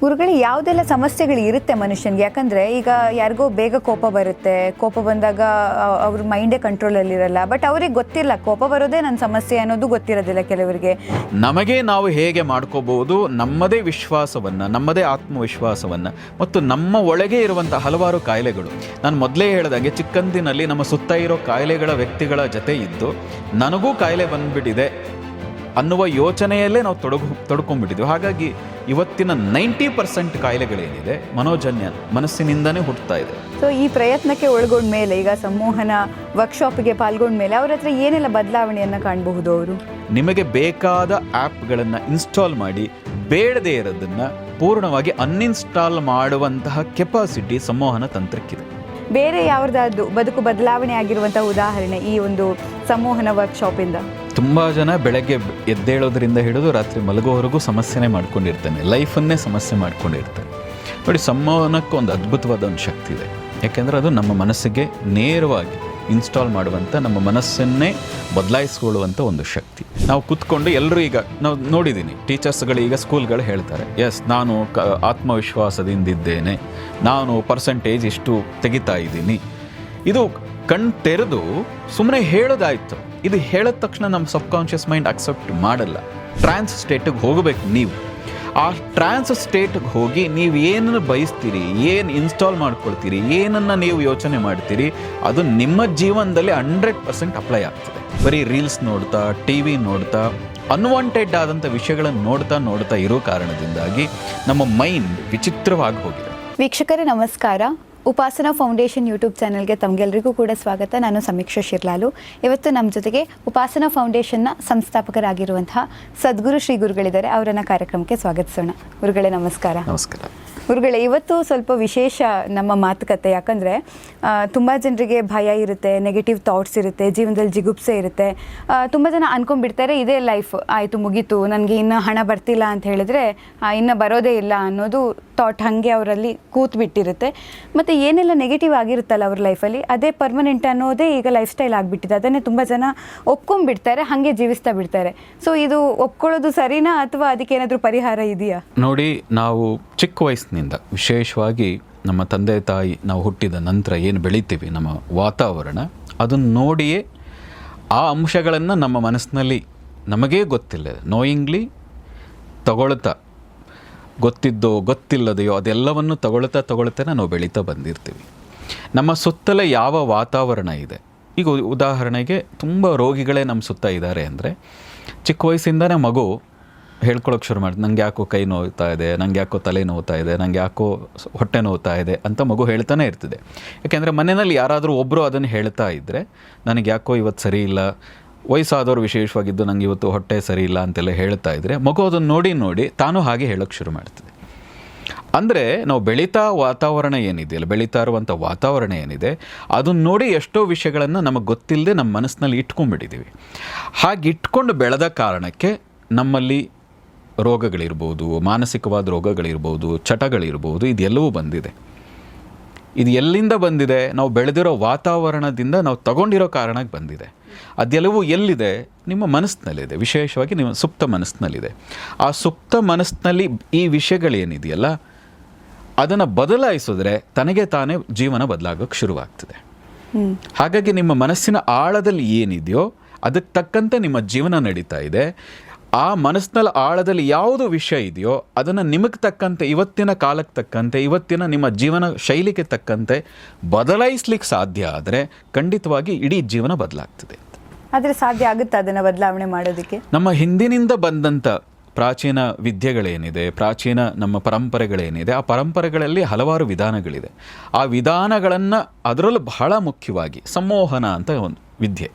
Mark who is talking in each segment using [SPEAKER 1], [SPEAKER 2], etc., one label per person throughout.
[SPEAKER 1] ಗುರುಗಳೇ, ಯಾವುದೆಲ್ಲ ಸಮಸ್ಯೆಗಳು ಇರುತ್ತೆ ಮನುಷ್ಯನಿಗೆ? ಯಾಕಂದರೆ ಈಗ ಯಾರಿಗೋ ಬೇಗ ಕೋಪ ಬರುತ್ತೆ, ಕೋಪ ಬಂದಾಗ ಅವ್ರ ಮೈಂಡೇ ಕಂಟ್ರೋಲಲ್ಲಿರಲ್ಲ. ಬಟ್ ಅವ್ರಿಗೆ ಗೊತ್ತಿಲ್ಲ ಕೋಪ ಬರೋದೇ ನನ್ನ ಸಮಸ್ಯೆ ಅನ್ನೋದು ಗೊತ್ತಿರೋದಿಲ್ಲ ಕೆಲವರಿಗೆ.
[SPEAKER 2] ನಮಗೆ ನಾವು ಹೇಗೆ ಮಾಡ್ಕೋಬಹುದು ನಮ್ಮದೇ ವಿಶ್ವಾಸವನ್ನು, ನಮ್ಮದೇ ಆತ್ಮವಿಶ್ವಾಸವನ್ನು ಮತ್ತು ನಮ್ಮ ಒಳಗೆ ಇರುವಂಥ ಹಲವಾರು ಕಾಯಿಲೆಗಳು. ನಾನು ಮೊದಲೇ ಹೇಳಿದಂಗೆ ಚಿಕ್ಕಂದಿನಲ್ಲಿ ನಮ್ಮ ಸುತ್ತ ಇರೋ ಕಾಯಿಲೆಗಳ ವ್ಯಕ್ತಿಗಳ ಜೊತೆ ಇದ್ದು ನನಗೂ ಕಾಯಿಲೆ ಬಂದುಬಿಟ್ಟಿದೆ ಅನ್ನುವ ಯೋಚನೆಯಲ್ಲೇ ನಾವು ತೊಡ್ಕೊಂಡ್ಬಿಟ್ಟಿದ್ವಿ. ಹಾಗಾಗಿ ಇವತ್ತಿನ 90% ಕಾಯಿಲೆಗಳೇನಿದೆ ಮನೋಜನ್ಯ, ಮನಸ್ಸಿನಿಂದನೇ ಹುಟ್ಟುತ್ತಾ ಇದೆ.
[SPEAKER 1] ಸೊ ಈ ಪ್ರಯತ್ನಕ್ಕೆ ಒಳಗೊಂಡ ಮೇಲೆ, ಈಗ ಸಂಮೋಹನ ವರ್ಕ್ಶಾಪ್ಗೆ ಪಾಲ್ಗೊಂಡ ಮೇಲೆ ಅವ್ರ ಹತ್ರ ಏನೆಲ್ಲ ಬದಲಾವಣೆಯನ್ನು ಕಾಣಬಹುದು ಅವರು?
[SPEAKER 2] ನಿಮಗೆ ಬೇಕಾದ ಆ್ಯಪ್ಗಳನ್ನು ಇನ್ಸ್ಟಾಲ್ ಮಾಡಿ ಬೇಡದೇ ಇರೋದನ್ನು ಪೂರ್ಣವಾಗಿ ಅನ್ಇನ್ಸ್ಟಾಲ್ ಮಾಡುವಂತಹ ಕೆಪಾಸಿಟಿ ಸಂಮೋಹನ ತಂತ್ರಕ್ಕಿದೆ.
[SPEAKER 1] ಬೇರೆ ಯಾವುದಾದ್ರು ಬದುಕು ಬದಲಾವಣೆ ಆಗಿರುವಂಥ ಉದಾಹರಣೆ ಈ ಒಂದು ಸಂಮೋಹನ ವರ್ಕ್ಶಾಪಿಂದ?
[SPEAKER 2] ತುಂಬ ಜನ ಬೆಳಗ್ಗೆ ಎದ್ದೇಳೋದ್ರಿಂದ ಹಿಡಿದು ರಾತ್ರಿ ಮಲಗೋವರೆಗೂ ಸಮಸ್ಯೆನೇ ಮಾಡ್ಕೊಂಡಿರ್ತಾನೆ, ಲೈಫನ್ನೇ ಸಮಸ್ಯೆ ಮಾಡ್ಕೊಂಡಿರ್ತಾನೆ. ನೋಡಿ, ಸಂಮೋಹನಕ್ಕೆ ಒಂದು ಅದ್ಭುತವಾದ ಒಂದು ಶಕ್ತಿ ಇದೆ. ಯಾಕೆಂದರೆ ಅದು ನಮ್ಮ ಮನಸ್ಸಿಗೆ ನೇರವಾಗಿ ಇನ್ಸ್ಟಾಲ್ ಮಾಡುವಂಥ, ನಮ್ಮ ಮನಸ್ಸನ್ನೇ ಬದಲಾಯಿಸ್ಕೊಳ್ಳುವಂಥ ಒಂದು ಶಕ್ತಿ. ನಾವು ಕೂತ್ಕೊಂಡು ಎಲ್ಲರೂ, ಈಗ ನಾವು ನೋಡಿದ್ದೀನಿ ಟೀಚರ್ಸ್ಗಳು ಈಗ ಸ್ಕೂಲ್ಗಳು ಹೇಳ್ತಾರೆ, ಎಸ್ ನಾನು ಆತ್ಮವಿಶ್ವಾಸದಿಂದಿದ್ದೇನೆ, ನಾನು ಪರ್ಸೆಂಟೇಜ್ ಇಷ್ಟು ತೆಗಿತಾ ಇದ್ದೀನಿ. ಇದು ಕಣ್ ತೆರೆದು ಸುಮ್ಮನೆ ಹೇಳೋದಾಯಿತು. ಇದು ಹೇಳಿದ ತಕ್ಷಣ ನಮ್ಮ ಸಬ್ಕಾನ್ಷಿಯಸ್ ಮೈಂಡ್ ಅಕ್ಸೆಪ್ಟ್ ಮಾಡಲ್ಲ. ಟ್ರಾನ್ಸ್ ಸ್ಟೇಟಿಗೆ ಹೋಗಬೇಕು ನೀವು. ಆ ಟ್ರಾನ್ಸ್ ಸ್ಟೇಟ್ಗೆ ಹೋಗಿ ನೀವು ಏನನ್ನು ಬಯಸ್ತೀರಿ, ಏನು ಇನ್ಸ್ಟಾಲ್ ಮಾಡ್ಕೊಳ್ತೀರಿ, ಏನನ್ನು ನೀವು ಯೋಚನೆ ಮಾಡ್ತೀರಿ, ಅದು ನಿಮ್ಮ ಜೀವನದಲ್ಲಿ 100% ಅಪ್ಲೈ ಆಗ್ತದೆ. ಬರೀ ರೀಲ್ಸ್ ನೋಡ್ತಾ, ಟಿ ವಿ ನೋಡ್ತಾ, ಅನ್ವಾಂಟೆಡ್ ಆದಂಥ ವಿಷಯಗಳನ್ನು ನೋಡ್ತಾ ಇರೋ ಕಾರಣದಿಂದಾಗಿ ನಮ್ಮ ಮೈಂಡ್ ವಿಚಿತ್ರವಾಗಿ ಹೋಗಿದೆ.
[SPEAKER 1] ವೀಕ್ಷಕರೇ ನಮಸ್ಕಾರ. ಉಪಾಸನಾ ಫೌಂಡೇಶನ್ ಯೂಟ್ಯೂಬ್ ಚಾನಲ್ಗೆ ತಮಗೆಲ್ಲರಿಗೂ ಕೂಡ ಸ್ವಾಗತ. ನಾನು ಸಮೀಕ್ಷಾ ಶಿರ್ಲಾಲು. ಇವತ್ತು ನಮ್ಮ ಜೊತೆಗೆ ಉಪಾಸನಾ ಫೌಂಡೇಶನ್ನ ಸಂಸ್ಥಾಪಕರಾಗಿರುವಂತಹ ಸದ್ಗುರು ಶ್ರೀ ಗುರುಗಳಿದ್ದಾರೆ. ಅವರನ್ನು ಕಾರ್ಯಕ್ರಮಕ್ಕೆ ಸ್ವಾಗತಿಸೋಣ. ಗುರುಗಳೇ ನಮಸ್ಕಾರ.
[SPEAKER 2] ನಮಸ್ಕಾರ.
[SPEAKER 1] ಗುರುಗಳೇ, ಇವತ್ತು ಸ್ವಲ್ಪ ವಿಶೇಷ ನಮ್ಮ ಮಾತುಕತೆ. ಯಾಕಂದರೆ ತುಂಬ ಜನರಿಗೆ ಭಯ ಇರುತ್ತೆ, ನೆಗೆಟಿವ್ ಥಾಟ್ಸ್ ಇರುತ್ತೆ, ಜೀವನದಲ್ಲಿ ಜಿಗುಪ್ಸೆ ಇರುತ್ತೆ. ತುಂಬ ಜನ ಅಂದ್ಕೊಂಡ್ಬಿಡ್ತಾರೆ ಇದೇ ಲೈಫ್, ಆಯಿತು ಮುಗೀತು, ನನಗೆ ಇನ್ನೂ ಹಣ ಬರ್ತಿಲ್ಲ ಅಂತ ಹೇಳಿದ್ರೆ ಇನ್ನು ಬರೋದೇ ಇಲ್ಲ ಅನ್ನೋದು ಥಾಟ್ ಹಾಗೆ ಅವರಲ್ಲಿ ಕೂತ್ಬಿಟ್ಟಿರುತ್ತೆ. ಮತ್ತು ಏನೆಲ್ಲ ನೆಗೆಟಿವ್ ಆಗಿರುತ್ತಲ್ಲ ಅವ್ರ ಲೈಫಲ್ಲಿ, ಅದೇ ಪರ್ಮನೆಂಟ್ ಅನ್ನೋದೇ ಈಗ ಲೈಫ್ ಸ್ಟೈಲ್ ಆಗಿಬಿಟ್ಟಿದೆ. ಅದನ್ನೇ ತುಂಬ ಜನ ಒಪ್ಕೊಂಡ್ಬಿಡ್ತಾರೆ, ಹಾಗೆ ಜೀವಿಸ್ತಾ ಬಿಡ್ತಾರೆ. ಸೊ ಇದು ಒಪ್ಕೊಳ್ಳೋದು ಸರಿನಾ, ಅಥವಾ ಅದಕ್ಕೆ ಏನಾದರೂ ಪರಿಹಾರ ಇದೆಯಾ?
[SPEAKER 2] ನೋಡಿ, ನಾವು ಚಿಕ್ಕ ವಯಸ್ಸಿನಿಂದ, ವಿಶೇಷವಾಗಿ ನಮ್ಮ ತಂದೆ ತಾಯಿ, ನಾವು ಹುಟ್ಟಿದ ನಂತರ ಏನು ಬೆಳಿತೀವಿ, ನಮ್ಮ ವಾತಾವರಣ, ಅದನ್ನು ನೋಡಿಯೇ ಆ ಅಂಶಗಳನ್ನು ನಮ್ಮ ಮನಸ್ಸಿನಲ್ಲಿ ನಮಗೇ ಗೊತ್ತಿಲ್ಲ ನೋಯಿಂಗ್ಲಿ ತಗೊಳ್ತಾ, ಗೊತ್ತಿದ್ದೋ ಗೊತ್ತಿಲ್ಲದೆಯೋ ಅದೆಲ್ಲವನ್ನು ತಗೊಳ್ತಾ ನಾವು ಬೆಳೀತಾ ಬಂದಿರ್ತೀವಿ. ನಮ್ಮ ಸುತ್ತಲೇ ಯಾವ ವಾತಾವರಣ ಇದೆ, ಈಗ ಉದಾಹರಣೆಗೆ ತುಂಬ ರೋಗಿಗಳೇ ನಮ್ಮ ಸುತ್ತ ಇದ್ದಾರೆ ಅಂದರೆ, ಚಿಕ್ಕ ವಯಸ್ಸಿಂದನೇ ಮಗು ಹೇಳ್ಕೊಳಕ್ಕೆ ಶುರು ಮಾಡ್ತೀವಿ, ನಂಗೆ ಯಾಕೋ ಕೈ ನೋವ್ತಾ ಇದೆ, ನಂಗೆ ಯಾಕೋ ತಲೆ ನೋವ್ತಾ ಇದೆ, ನಂಗೆ ಯಾಕೋ ಹೊಟ್ಟೆ ನೋವ್ತಾ ಇದೆ ಅಂತ ಮಗು ಹೇಳ್ತಾನೆ ಇರ್ತದೆ. ಯಾಕೆಂದರೆ ಮನೆಯಲ್ಲಿ ಯಾರಾದರೂ ಒಬ್ಬರು ಅದನ್ನು ಹೇಳ್ತಾ ಇದ್ದರೆ, ನನಗೆ ಯಾಕೋ ಇವತ್ತು ಸರಿ ಇಲ್ಲ, ವಯಸ್ಸಾದವರು ವಿಶೇಷವಾಗಿದ್ದು ನಂಗೆ ಇವತ್ತು ಹೊಟ್ಟೆ ಸರಿ ಇಲ್ಲ ಅಂತೆಲ್ಲ ಹೇಳ್ತಾ ಇದ್ದರೆ ಮಗು ಅದನ್ನು ನೋಡಿ ತಾನು ಹಾಗೆ ಹೇಳೋಕ್ಕೆ ಶುರು ಮಾಡ್ತದೆ. ಅಂದರೆ ನಾವು ಬೆಳೀತಾ ವಾತಾವರಣ ಏನಿದೆಯಲ್ಲ, ಬೆಳೀತಾ ಇರುವಂಥ ವಾತಾವರಣ ಏನಿದೆ, ಅದನ್ನು ನೋಡಿ ಎಷ್ಟೋ ವಿಷಯಗಳನ್ನು ನಮಗೆ ಗೊತ್ತಿಲ್ಲದೆ ನಮ್ಮ ಮನಸ್ಸಿನಲ್ಲಿ ಇಟ್ಕೊಂಡ್ಬಿಟ್ಟಿದ್ದೀವಿ. ಹಾಗೆ ಇಟ್ಕೊಂಡು ಬೆಳೆದ ಕಾರಣಕ್ಕೆ ನಮ್ಮಲ್ಲಿ ರೋಗಗಳಿರ್ಬೋದು, ಮಾನಸಿಕವಾದ ರೋಗಗಳಿರ್ಬೋದು, ಚಟಗಳಿರ್ಬೋದು, ಇದೆಲ್ಲವೂ ಬಂದಿದೆ. ಇದು ಎಲ್ಲಿಂದ ಬಂದಿದೆ? ನಾವು ಬೆಳೆದಿರೋ ವಾತಾವರಣದಿಂದ ನಾವು ತಗೊಂಡಿರೋ ಕಾರಣಕ್ಕೆ ಬಂದಿದೆ. ಅದೆಲ್ಲವೂ ಎಲ್ಲಿದೆ? ನಿಮ್ಮ ಮನಸ್ಸಿನಲ್ಲಿದೆ, ವಿಶೇಷವಾಗಿ ನಿಮ್ಮ ಸುಪ್ತ ಮನಸ್ಸಿನಲ್ಲಿದೆ. ಆ ಸುಪ್ತ ಮನಸ್ಸಿನಲ್ಲಿ ಈ ವಿಷಯಗಳೇನಿದೆಯಲ್ಲ, ಅದನ್ನು ಬದಲಾಯಿಸಿದ್ರೆ ತನಗೆ ತಾನೇ ಜೀವನ ಬದಲಾಗೋಕ್ಕೆ ಶುರುವಾಗ್ತದೆ. ಹಾಗಾಗಿ ನಿಮ್ಮ ಮನಸ್ಸಿನ ಆಳದಲ್ಲಿ ಏನಿದೆಯೋ ಅದಕ್ಕೆ ತಕ್ಕಂತೆ ನಿಮ್ಮ ಜೀವನ ನಡೀತಾ ಇದೆ. ಆ ಮನಸ್ಸಿನ ಆಳದಲ್ಲಿ ಯಾವುದು ವಿಷಯ ಇದೆಯೋ ಅದನ್ನು ನಿಮಗೆ ತಕ್ಕಂತೆ, ಇವತ್ತಿನ ಕಾಲಕ್ಕೆ ತಕ್ಕಂತೆ, ಇವತ್ತಿನ ನಿಮ್ಮ ಜೀವನ ಶೈಲಿಗೆ ತಕ್ಕಂತೆ ಬದಲಾಯಿಸ್ಲಿಕ್ಕೆ ಸಾಧ್ಯ ಆದರೆ ಖಂಡಿತವಾಗಿ ಇಡೀ ಜೀವನ ಬದಲಾಗ್ತದೆ.
[SPEAKER 1] ಆದರೆ ಸಾಧ್ಯ ಆಗುತ್ತೆ ಅದನ್ನು ಬದಲಾವಣೆ ಮಾಡೋದಕ್ಕೆ? ನಮ್ಮ
[SPEAKER 2] ಹಿಂದಿನಿಂದ ಬಂದಂಥ ಪ್ರಾಚೀನ ವಿದ್ಯೆಗಳೇನಿದೆ, ಪ್ರಾಚೀನ ನಮ್ಮ ಪರಂಪರೆಗಳೇನಿದೆ, ಆ ಪರಂಪರೆಗಳಲ್ಲಿ ಹಲವಾರು ವಿಧಾನಗಳಿದೆ. ಆ ವಿಧಾನಗಳನ್ನು, ಅದರಲ್ಲೂ ಬಹಳ ಮುಖ್ಯವಾಗಿ ಸಂಮೋಹನ ಅಂತ ಒಂದು ವಿದ್ಯೆ,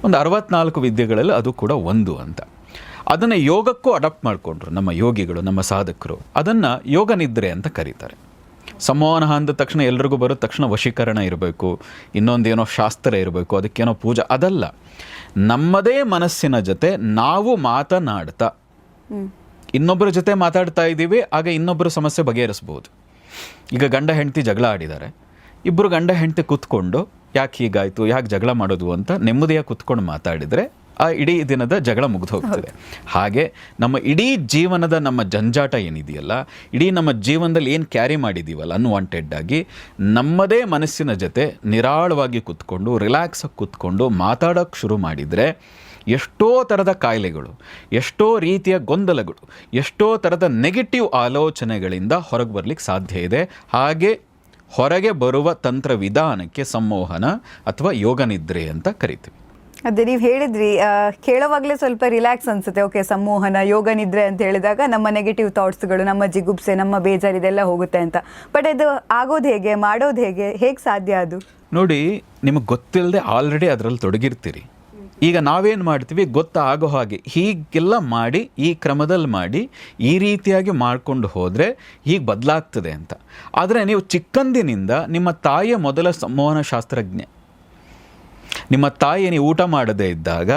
[SPEAKER 2] ಒಂದು 64 ವಿದ್ಯೆಗಳಲ್ಲಿ ಅದು ಕೂಡ ಒಂದು ಅಂತ. ಅದನ್ನು ಯೋಗಕ್ಕೂ ಅಡಾಪ್ಟ್ ಮಾಡಿಕೊಂಡ್ರು ನಮ್ಮ ಯೋಗಿಗಳು, ನಮ್ಮ ಸಾಧಕರು. ಅದನ್ನು ಯೋಗ ನಿದ್ರೆ ಅಂತ ಕರೀತಾರೆ. ಸಂಮೋಹನ ಅಂದ ತಕ್ಷಣ ಎಲ್ರಿಗೂ ಬರೋ ತಕ್ಷಣ ವಶೀಕರಣ ಇರಬೇಕು, ಇನ್ನೊಂದೇನೋ ಶಾಸ್ತ್ರ ಇರಬೇಕು, ಅದಕ್ಕೇನೋ ಪೂಜೆ, ಅದಲ್ಲ. ನಮ್ಮದೇ ಮನಸ್ಸಿನ ಜೊತೆ ನಾವು ಮಾತನಾಡ್ತಾ ಇನ್ನೊಬ್ಬರ ಜೊತೆ ಮಾತಾಡ್ತಾ ಇದ್ದೀವಿ, ಆಗ ಇನ್ನೊಬ್ಬರ ಸಮಸ್ಯೆ ಬಗೆಹರಿಸ್ಬೋದು. ಈಗ ಗಂಡ ಹೆಂಡತಿ ಜಗಳ ಆಡಿದ್ದಾರೆ, ಇಬ್ಬರು ಗಂಡ ಹೆಂಡತಿ ಕೂತ್ಕೊಂಡು ಯಾಕೆ ಹೀಗಾಯಿತು, ಯಾಕೆ ಜಗಳ ಮಾಡೋದು ಅಂತ ನೆಮ್ಮದಿಯಾಗಿ ಕೂತ್ಕೊಂಡು ಮಾತಾಡಿದರೆ ಆ ಇಡೀ ದಿನದ ಜಗಳ ಮುಗಿದು ಹೋಗ್ತದೆ. ಹಾಗೆ ನಮ್ಮ ಇಡೀ ಜೀವನದ ನಮ್ಮ ಜಂಜಾಟ ಏನಿದೆಯಲ್ಲ, ಇಡೀ ನಮ್ಮ ಜೀವನದಲ್ಲಿ ಏನು ಕ್ಯಾರಿ ಮಾಡಿದ್ದೀವಲ್ಲ ಅನ್ವಾಂಟೆಡ್ ಆಗಿ, ನಮ್ಮದೇ ಮನಸ್ಸಿನ ಜೊತೆ ನಿರಾಳವಾಗಿ ಕೂತ್ಕೊಂಡು ರಿಲ್ಯಾಕ್ಸಾಗಿ ಕೂತ್ಕೊಂಡು ಮಾತಾಡೋಕ್ಕೆ ಶುರು ಮಾಡಿದರೆ ಎಷ್ಟೋ ಥರದ ಕಾಯಿಲೆಗಳು, ಎಷ್ಟೋ ರೀತಿಯ ಗೊಂದಲಗಳು, ಎಷ್ಟೋ ಥರದ ನೆಗೆಟಿವ್ ಆಲೋಚನೆಗಳಿಂದ ಹೊರಗೆ ಬರಲಿಕ್ಕೆ ಸಾಧ್ಯ ಇದೆ. ಹಾಗೆ ಹೊರಗೆ ಬರುವ ತಂತ್ರ ವಿಧಾನಕ್ಕೆ ಸಂಮೋಹನ ಅಥವಾ ಯೋಗ ನಿದ್ರೆ ಅಂತ ಕರಿತೀವಿ.
[SPEAKER 1] ಅದೇ ನೀವು ಹೇಳಿದ್ರಿ, ಕೇಳೋವಾಗಲೇ ಸ್ವಲ್ಪ ರಿಲ್ಯಾಕ್ಸ್ ಅನ್ಸುತ್ತೆ. ಓಕೆ, ಸಂಮೋಹನ, ಯೋಗ ನಿದ್ರೆ ಅಂತ ಹೇಳಿದಾಗ ನಮ್ಮ ನೆಗೆಟಿವ್ ಥಾಟ್ಸ್ಗಳು, ನಮ್ಮ ಜಿಗುಪ್ಸೆ, ನಮ್ಮ ಬೇಜಾರು ಇದೆಲ್ಲ ಹೋಗುತ್ತೆ ಅಂತ. ಬಟ್ ಇದು ಆಗೋದು ಹೇಗೆ, ಮಾಡೋದು ಹೇಗೆ ಸಾಧ್ಯ ಅದು?
[SPEAKER 2] ನೋಡಿ, ನಿಮಗೆ ಗೊತ್ತಿಲ್ಲದೆ ಆಲ್ರೆಡಿ ಅದರಲ್ಲಿ ತೊಡಗಿರ್ತೀರಿ. ಈಗ ನಾವೇನು ಮಾಡ್ತೀವಿ, ಗೊತ್ತಾಗೋ ಹಾಗೆ ಹೀಗೆಲ್ಲ ಮಾಡಿ, ಈ ಕ್ರಮದಲ್ಲಿ ಮಾಡಿ, ಈ ರೀತಿಯಾಗಿ ಮಾಡಿಕೊಂಡು ಹೋದರೆ ಹೀಗೆ ಬದಲಾಗ್ತದೆ ಅಂತ. ಆದರೆ ನೀವು ಚಿಕ್ಕಂದಿನಿಂದ ನಿಮ್ಮ ತಾಯಿಯ ಮೊದಲ ಸಂಮೋಹನ ಶಾಸ್ತ್ರಜ್ಞೆ, ನಿಮ್ಮ ತಾಯಿ ನೀವು ಊಟ ಮಾಡದೇ ಇದ್ದಾಗ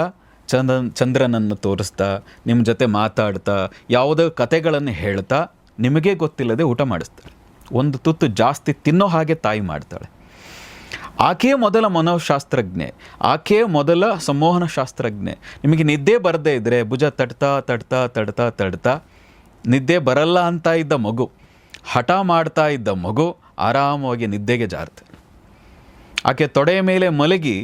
[SPEAKER 2] ಚಂದ್ರನನ್ನು ತೋರಿಸ್ತಾ, ನಿಮ್ಮ ಜೊತೆ ಮಾತಾಡ್ತಾ, ಯಾವುದೋ ಕತೆಗಳನ್ನು ಹೇಳ್ತಾ, ನಿಮಗೇ ಗೊತ್ತಿಲ್ಲದೆ ಊಟ ಮಾಡಿಸ್ತಾಳೆ. ಒಂದು ತುತ್ತು ಜಾಸ್ತಿ ತಿನ್ನೋ ಹಾಗೆ ತಾಯಿ ಮಾಡ್ತಾಳೆ. ಆಕೆಯೇ ಮೊದಲ ಮನೋಶಾಸ್ತ್ರಜ್ಞೆ, ಆಕೆಯೇ ಮೊದಲ ಸಂಮೋಹನ ಶಾಸ್ತ್ರಜ್ಞೆ. ನಿಮಗೆ ನಿದ್ದೆ ಬರದೇ ಇದ್ದರೆ ಭುಜ ತಡ್ತಾ ತಡ್ತಾ ತಡ್ತಾ ತಡ್ತಾ ನಿದ್ದೆ ಬರಲ್ಲ ಅಂತ ಇದ್ದ ಮಗು, ಹಠ ಮಾಡ್ತಾ ಇದ್ದ ಮಗು ಆರಾಮವಾಗಿ ನಿದ್ದೆಗೆ ಜಾರುತ್ತೆ. ಆಕೆ ತೊಡೆಯ ಮೇಲೆ ಮಲಗಿ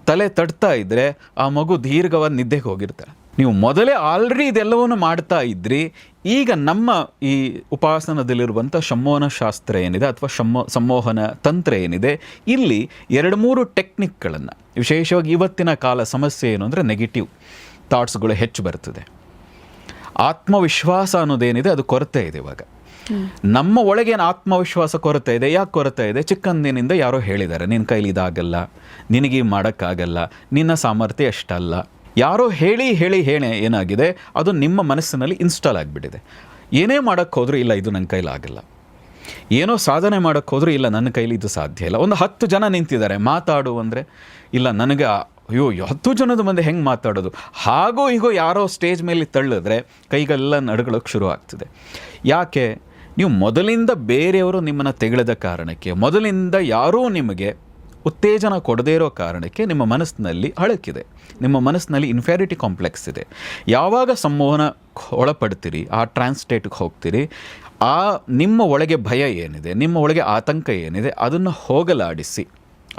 [SPEAKER 2] ತಲೆ ತಡ್ತಾ ಇದ್ದರೆ ಆ ಮಗು ದೀರ್ಘವಾದ ನಿದ್ದೆಗೆ ಹೋಗಿರ್ತಾಳೆ. ನೀವು ಮೊದಲೇ ಆಲ್ರೆಡಿ ಇದೆಲ್ಲವನ್ನು ಮಾಡ್ತಾ ಇದ್ರಿ. ಈಗ ನಮ್ಮ ಈ ಉಪಾಸನದಲ್ಲಿರುವಂಥ ಸಂಮೋಹನ ಶಾಸ್ತ್ರ ಏನಿದೆ ಅಥವಾ ಸಂಮೋಹನ ತಂತ್ರ ಏನಿದೆ, ಇಲ್ಲಿ 2-3 ಟೆಕ್ನಿಕ್ಗಳನ್ನು, ವಿಶೇಷವಾಗಿ ಇವತ್ತಿನ ಕಾಲ ಸಮಸ್ಯೆ ಏನು ಅಂದರೆ ನೆಗೆಟಿವ್ ಥಾಟ್ಸ್ಗಳು ಹೆಚ್ಚು ಬರ್ತದೆ. ಆತ್ಮವಿಶ್ವಾಸ ಅನ್ನೋದೇನಿದೆ ಅದು ಕೊರತೆ ಇದೆ ಇವಾಗ. ನಮ್ಮ ಒಳಗೇನು ಆತ್ಮವಿಶ್ವಾಸ ಕೊರತೆ ಇದೆ. ಯಾಕೆ ಕೊರತೆ ಇದೆ? ಚಿಕ್ಕಂದಿನಿಂದ ಯಾರೋ ಹೇಳಿದ್ದಾರೆ, ನಿನ್ನ ಕೈಲಿ ಇದಾಗಲ್ಲ, ನಿನಗೆ ಮಾಡೋಕ್ಕಾಗಲ್ಲ, ನಿನ್ನ ಸಾಮರ್ಥ್ಯ ಎಷ್ಟಲ್ಲ. ಯಾರೋ ಹೇಳಿ ಏನಾಗಿದೆ, ಅದು ನಿಮ್ಮ ಮನಸ್ಸಿನಲ್ಲಿ ಇನ್ಸ್ಟಾಲ್ ಆಗಿಬಿಟ್ಟಿದೆ. ಏನೇ ಮಾಡೋಕ್ಕೆ ಹೋದರೂ ಇಲ್ಲ, ಇದು ನನ್ನ ಕೈಲಾಗಲ್ಲ. ಏನೋ ಸಾಧನೆ ಮಾಡೋಕ್ಕೆ ಹೋದರೂ ಇಲ್ಲ, ನನ್ನ ಕೈಲಿ ಇದು ಸಾಧ್ಯ ಇಲ್ಲ. ಒಂದು 10 ಜನ ನಿಂತಿದ್ದಾರೆ, ಮಾತಾಡು ಅಂದರೆ ಇಲ್ಲ ನನಗೆ, ಅಯ್ಯೋ 10 ಜನದ ಮುಂದೆ ಹೆಂಗೆ ಮಾತಾಡೋದು, ಹಾಗೋ ಹೀಗೋ ಯಾರೋ ಸ್ಟೇಜ್ ಮೇಲೆ ತಳ್ಳಿದ್ರೆ ಕೈಗೆಲ್ಲ ನಡುಗಳಕ್ಕೆ ಶುರು ಆಗ್ತದೆ. ಯಾಕೆ? ನೀವು ಮೊದಲಿಂದ ಬೇರೆಯವರು ನಿಮ್ಮನ್ನು ತೆಗೆದ ಕಾರಣಕ್ಕೆ, ಮೊದಲಿಂದ ಯಾರೂ ನಿಮಗೆ ಉತ್ತೇಜನ ಕೊಡದೇ ಇರೋ ಕಾರಣಕ್ಕೆ ನಿಮ್ಮ ಮನಸ್ಸಿನಲ್ಲಿ ಅಳಕಿದೆ, ನಿಮ್ಮ ಮನಸ್ಸಿನಲ್ಲಿ ಇನ್ಫ್ಯಾರಿಟಿ ಕಾಂಪ್ಲೆಕ್ಸ್ ಇದೆ. ಯಾವಾಗ ಸಂಮೋಹನ ಒಳಪಡ್ತೀರಿ, ಆ ಟ್ರಾನ್ಸ್ಟೇಟ್ಗೆ ಹೋಗ್ತೀರಿ, ಆ ನಿಮ್ಮ ಒಳಗೆ ಭಯ ಏನಿದೆ, ನಿಮ್ಮ ಒಳಗೆ ಆತಂಕ ಏನಿದೆ, ಅದನ್ನು ಹೋಗಲಾಡಿಸಿ,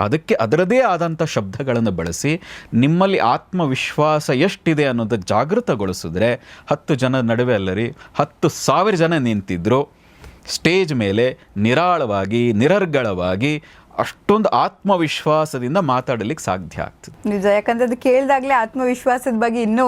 [SPEAKER 2] ಅದಕ್ಕೆ ಅದರದೇ ಆದಂಥ ಶಬ್ದಗಳನ್ನು ಬಳಸಿ ನಿಮ್ಮಲ್ಲಿ ಆತ್ಮವಿಶ್ವಾಸ ಎಷ್ಟಿದೆ ಅನ್ನೋದು ಜಾಗೃತಗೊಳಿಸಿದ್ರೆ, 10 ಜನ ನಡುವೆ ಅಲ್ಲರಿ 10,000 ಜನ ನಿಂತಿದ್ರು ಸ್ಟೇಜ್ ಮೇಲೆ ನಿರಾಳವಾಗಿ, ನಿರರ್ಗಳವಾಗಿ, ಅಷ್ಟೊಂದು ಆತ್ಮವಿಶ್ವಾಸದಿಂದ ಮಾತಾಡಲಿಕ್ಕೆ ಸಾಧ್ಯ ಆಗ್ತದೆ.
[SPEAKER 1] ನಿಜ, ಯಾಕಂದ್ರೆ ಅದು ಕೇಳಿದಾಗಲೇ ಆತ್ಮವಿಶ್ವಾಸದ ಬಗ್ಗೆ ಇನ್ನೂ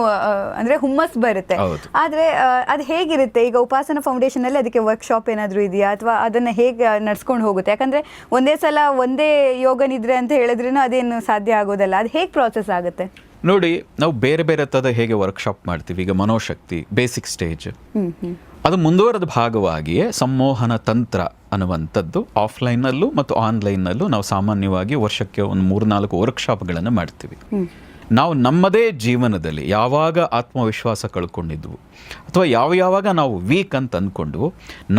[SPEAKER 1] ಅಂದ್ರೆ ಹುಮ್ಮಸ್ ಬರುತ್ತೆ. ಆದ್ರೆ ಅದು ಹೇಗಿರುತ್ತೆ? ಈಗ ಉಪಾಸನ ಫೌಂಡೇಶನ್ ಅಲ್ಲಿ ಅದಕ್ಕೆ ವರ್ಕ್ಶಾಪ್ ಏನಾದರೂ ಇದೆಯಾ, ಅಥವಾ ಅದನ್ನ ಹೇಗೆ ನಡ್ಸ್ಕೊಂಡು ಹೋಗುತ್ತೆ? ಯಾಕಂದ್ರೆ ಒಂದೇ ಸಲ ಒಂದೇ ಯೋಗ ನಿದ್ರೆ ಅಂತ ಹೇಳಿದ್ರೂ ಅದೇನು ಸಾಧ್ಯ ಆಗೋದಲ್ಲ. ಅದು ಹೇಗೆ ಪ್ರಾಸೆಸ್ ಆಗುತ್ತೆ?
[SPEAKER 2] ನೋಡಿ, ನಾವು ಬೇರೆ ಬೇರೆ ಥರದ ಹೇಗೆ ವರ್ಕ್ಶಾಪ್ ಮಾಡ್ತೀವಿ. ಈಗ ಮನೋಶಕ್ತಿ ಬೇಸಿಕ್ ಸ್ಟೇಜ್, ಅದು ಮುಂದುವರೆದ ಭಾಗವಾಗಿಯೇ ಸಂಮೋಹನ ತಂತ್ರ ಅನ್ನುವಂಥದ್ದು ಆಫ್ಲೈನಲ್ಲೂ ಮತ್ತು ಆನ್ಲೈನ್ನಲ್ಲೂ ನಾವು ಸಾಮಾನ್ಯವಾಗಿ ವರ್ಷಕ್ಕೆ ಒಂದು 3-4 ವರ್ಕ್ಶಾಪ್ಗಳನ್ನು ಮಾಡ್ತೀವಿ. ನಾವು ನಮ್ಮದೇ ಜೀವನದಲ್ಲಿ ಯಾವಾಗ ಆತ್ಮವಿಶ್ವಾಸ ಕಳ್ಕೊಂಡಿದ್ವು ಅಥವಾ ಯಾವಾಗ ನಾವು ವೀಕ್ ಅಂತ ಅಂದ್ಕೊಂಡ್ವು,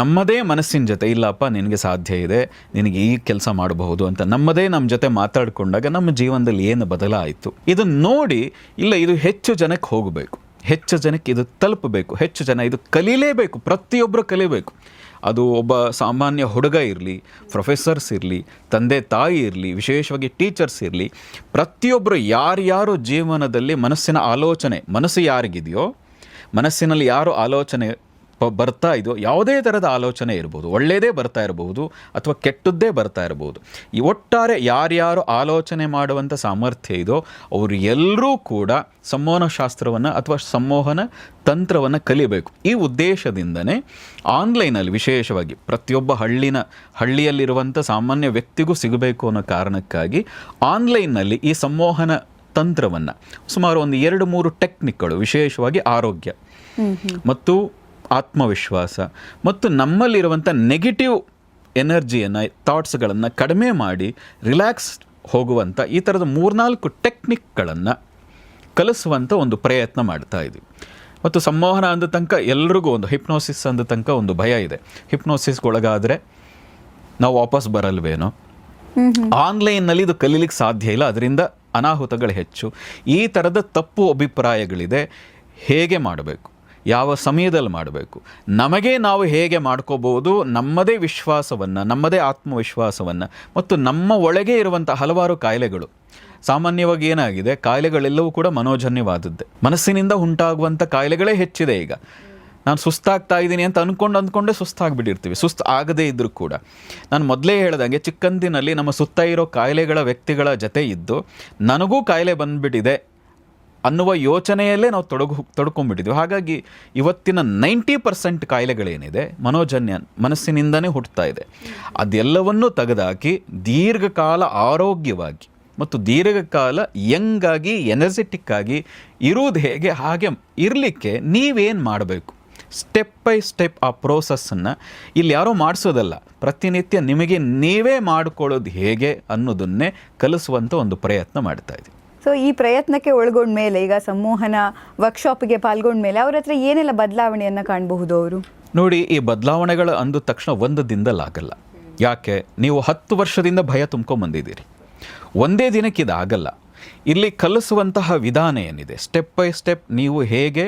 [SPEAKER 2] ನಮ್ಮದೇ ಮನಸ್ಸಿನ ಜೊತೆ ಇಲ್ಲಪ್ಪ ನಿನಗೆ ಸಾಧ್ಯ ಇದೆ, ನಿನಗೆ ಈ ಕೆಲಸ ಮಾಡಬಹುದು ಅಂತ ನಮ್ಮದೇ ನಮ್ಮ ಜೊತೆ ಮಾತಾಡಿಕೊಂಡಾಗ ನಮ್ಮ ಜೀವನದಲ್ಲಿ ಏನು ಬದಲಾಯಿತು ಇದನ್ನು ನೋಡಿ, ಇಲ್ಲ ಇದು ಹೆಚ್ಚು ಜನಕ್ಕೆ ಹೋಗಬೇಕು, ಹೆಚ್ಚು ಜನಕ್ಕೆ ಇದು ತಲುಪಬೇಕು, ಹೆಚ್ಚು ಜನ ಇದು ಕಲೀಲೇಬೇಕು, ಪ್ರತಿಯೊಬ್ಬರು ಕಲಿಬೇಕು. ಅದು ಒಬ್ಬ ಸಾಮಾನ್ಯ ಹುಡುಗ ಇರಲಿ, ಪ್ರೊಫೆಸರ್ಸ್ ಇರಲಿ, ತಂದೆ ತಾಯಿ ಇರಲಿ, ವಿಶೇಷವಾಗಿ ಟೀಚರ್ಸ್ ಇರಲಿ, ಪ್ರತಿಯೊಬ್ಬರು ಯಾರ್ಯಾರು ಜೀವನದಲ್ಲಿ ಮನಸ್ಸಿನ ಆಲೋಚನೆ, ಮನಸ್ಸು ಯಾರಿಗಿದೆಯೋ, ಮನಸ್ಸಿನಲ್ಲಿ ಯಾರು ಆಲೋಚನೆ ಬರ್ತಾ ಇದೆಯೋ, ಯಾವುದೇ ಥರದ ಆಲೋಚನೆ ಇರ್ಬೋದು, ಒಳ್ಳೆಯದೇ ಬರ್ತಾ ಇರಬಹುದು ಅಥವಾ ಕೆಟ್ಟದ್ದೇ ಬರ್ತಾ ಇರಬಹುದು, ಈ ಒಟ್ಟಾರೆ ಯಾರ್ಯಾರು ಆಲೋಚನೆ ಮಾಡುವಂಥ ಸಾಮರ್ಥ್ಯ ಇದೋ ಅವರು ಎಲ್ಲರೂ ಕೂಡ ಸಂಮೋಹನ ಶಾಸ್ತ್ರವನ್ನು ಅಥವಾ ಸಂಮೋಹನ ತಂತ್ರವನ್ನು ಕಲಿಬೇಕು. ಈ ಉದ್ದೇಶದಿಂದನೇ ಆನ್ಲೈನಲ್ಲಿ ವಿಶೇಷವಾಗಿ ಪ್ರತಿಯೊಬ್ಬ ಹಳ್ಳಿಯಲ್ಲಿರುವಂಥ ಸಾಮಾನ್ಯ ವ್ಯಕ್ತಿಗೂ ಸಿಗಬೇಕು ಅನ್ನೋ ಕಾರಣಕ್ಕಾಗಿ ಆನ್ಲೈನ್ನಲ್ಲಿ ಈ ಸಂಮೋಹನ ತಂತ್ರವನ್ನು ಸುಮಾರು ಒಂದು 2-3 ಟೆಕ್ನಿಕ್ಗಳು, ವಿಶೇಷವಾಗಿ ಆರೋಗ್ಯ ಮತ್ತು ಆತ್ಮವಿಶ್ವಾಸ ಮತ್ತು ನಮ್ಮಲ್ಲಿರುವಂಥ ನೆಗೆಟಿವ್ ಎನರ್ಜಿಯನ್ನು, ಥಾಟ್ಸ್ಗಳನ್ನು ಕಡಿಮೆ ಮಾಡಿ ರಿಲ್ಯಾಕ್ಸ್ ಹೋಗುವಂಥ ಈ ಥರದ 3-4 ಟೆಕ್ನಿಕ್ಗಳನ್ನು ಕಲಿಸುವಂಥ ಒಂದು ಪ್ರಯತ್ನ ಮಾಡ್ತಾ ಇದ್ದೀವಿ. ಮತ್ತು ಸಂಮೋಹನ ಅಂದ ತನಕ ಎಲ್ರಿಗೂ ಒಂದು ಹಿಪ್ನೋಸಿಸ್ ಅಂದ ತನಕ ಒಂದು ಭಯ ಇದೆ. ಹಿಪ್ನೋಸಿಸ್ಗೊಳಗಾದರೆ ನಾವು ವಾಪಸ್ ಬರಲ್ವೇನೋ, ಆನ್ಲೈನ್ನಲ್ಲಿ ಇದು ಕಲೀಲಿಕ್ಕೆ ಸಾಧ್ಯ ಇಲ್ಲ, ಅದರಿಂದ ಅನಾಹುತಗಳು ಹೆಚ್ಚು. ಈ ಥರದ ತಪ್ಪು ಅಭಿಪ್ರಾಯಗಳಿದೆ. ಹೇಗೆ ಮಾಡಬೇಕು, ಯಾವ ಸಮಯದಲ್ಲಿ ಮಾಡಬೇಕು, ನಮಗೆ ನಾವು ಹೇಗೆ ಮಾಡ್ಕೋಬೋದು, ನಮ್ಮದೇ ವಿಶ್ವಾಸವನ್ನು, ನಮ್ಮದೇ ಆತ್ಮವಿಶ್ವಾಸವನ್ನು ಮತ್ತು ನಮ್ಮ ಒಳಗೆ ಇರುವಂಥ ಹಲವಾರು ಕಾಯಿಲೆಗಳು. ಸಾಮಾನ್ಯವಾಗಿ ಏನಾಗಿದೆ, ಕಾಯಿಲೆಗಳೆಲ್ಲವೂ ಕೂಡ ಮನೋಜನ್ಯವಾದದ್ದೇ. ಮನಸ್ಸಿನಿಂದ ಉಂಟಾಗುವಂಥ ಕಾಯಿಲೆಗಳೇ ಹೆಚ್ಚಿದೆ. ಈಗ ನಾನು ಸುಸ್ತಾಗ್ತಾ ಇದ್ದೀನಿ ಅಂತ ಅಂದ್ಕೊಂಡೇ ಸುಸ್ತಾಗ್ಬಿಟ್ಟಿರ್ತೀವಿ. ಸುಸ್ತು ಆಗದೇ ಇದ್ದರೂ ಕೂಡ ನಾನು ಮೊದಲೇ ಹೇಳ್ದಂಗೆ ಚಿಕ್ಕಂದಿನಲ್ಲಿ ನಮ್ಮ ಸುತ್ತ ಇರೋ ಕಾಯಿಲೆಗಳ ವ್ಯಕ್ತಿಗಳ ಜೊತೆ ಇದ್ದು ನನಗೂ ಕಾಯಿಲೆ ಬಂದುಬಿಟ್ಟಿದೆ ಅನ್ನುವ ಯೋಚನೆಯಲ್ಲೇ ನಾವು ತೊಡ್ಕೊಂಡ್ಬಿಟ್ಟಿದ್ವಿ. ಹಾಗಾಗಿ ಇವತ್ತಿನ 90% ಕಾಯಿಲೆಗಳೇನಿದೆ ಮನೋಜನ್ಯ, ಮನಸ್ಸಿನಿಂದನೇ ಹುಟ್ಟುತ್ತಾ ಇದೆ. ಅದೆಲ್ಲವನ್ನೂ ತೆಗೆದುಹಾಕಿ ದೀರ್ಘಕಾಲ ಆರೋಗ್ಯವಾಗಿ ಮತ್ತು ದೀರ್ಘಕಾಲ ಯಂಗಾಗಿ ಎನರ್ಜೆಟಿಕ್ ಆಗಿ ಇರುವುದು ಹೇಗೆ ಹಾಗೆ ಇರಲಿಕ್ಕೆ ನೀವೇನು ಮಾಡಬೇಕು, ಸ್ಟೆಪ್ ಬೈ ಸ್ಟೆಪ್ ಆ ಪ್ರೋಸೆಸ್ಸನ್ನು ಇಲ್ಲಿ ಯಾರೋ ಮಾಡಿಸೋದಲ್ಲ, ಪ್ರತಿನಿತ್ಯ ನಿಮಗೆ ನೀವೇ ಮಾಡಿಕೊಳ್ಳೋದು ಹೇಗೆ ಅನ್ನೋದನ್ನೇ ಕಲಿಸುವಂಥ ಒಂದು ಪ್ರಯತ್ನ ಮಾಡ್ತಾ ಇದ್ದೀವಿ.
[SPEAKER 1] ಸೊ ಈ ಪ್ರಯತ್ನಕ್ಕೆ ಒಳಗೊಂಡ ಮೇಲೆ, ಈಗ ಸಂಮೋಹನ ವರ್ಕ್ಶಾಪಿಗೆ ಪಾಲ್ಗೊಂಡ ಮೇಲೆ ಅವ್ರ ಹತ್ರ ಏನೆಲ್ಲ ಬದಲಾವಣೆಯನ್ನು ಕಾಣಬಹುದು ಅವರು?
[SPEAKER 2] ನೋಡಿ, ಈ ಬದಲಾವಣೆಗಳು ಅಂದ ತಕ್ಷಣ ಒಂದು ದಿನದಲ್ಲಾಗಲ್ಲ. ಯಾಕೆ, ನೀವು 10 ವರ್ಷದಿಂದ ಭಯ ತುಂಬ್ಕೊಂಬಂದಿದ್ದೀರಿ. ಒಂದೇ ದಿನಕ್ಕೆ ಇದಾಗಲ್ಲ. ಇಲ್ಲಿ ಕಲಿಸುವಂತಹ ವಿಧಾನ ಏನಿದೆ, ಸ್ಟೆಪ್ ಬೈ ಸ್ಟೆಪ್ ನೀವು ಹೇಗೆ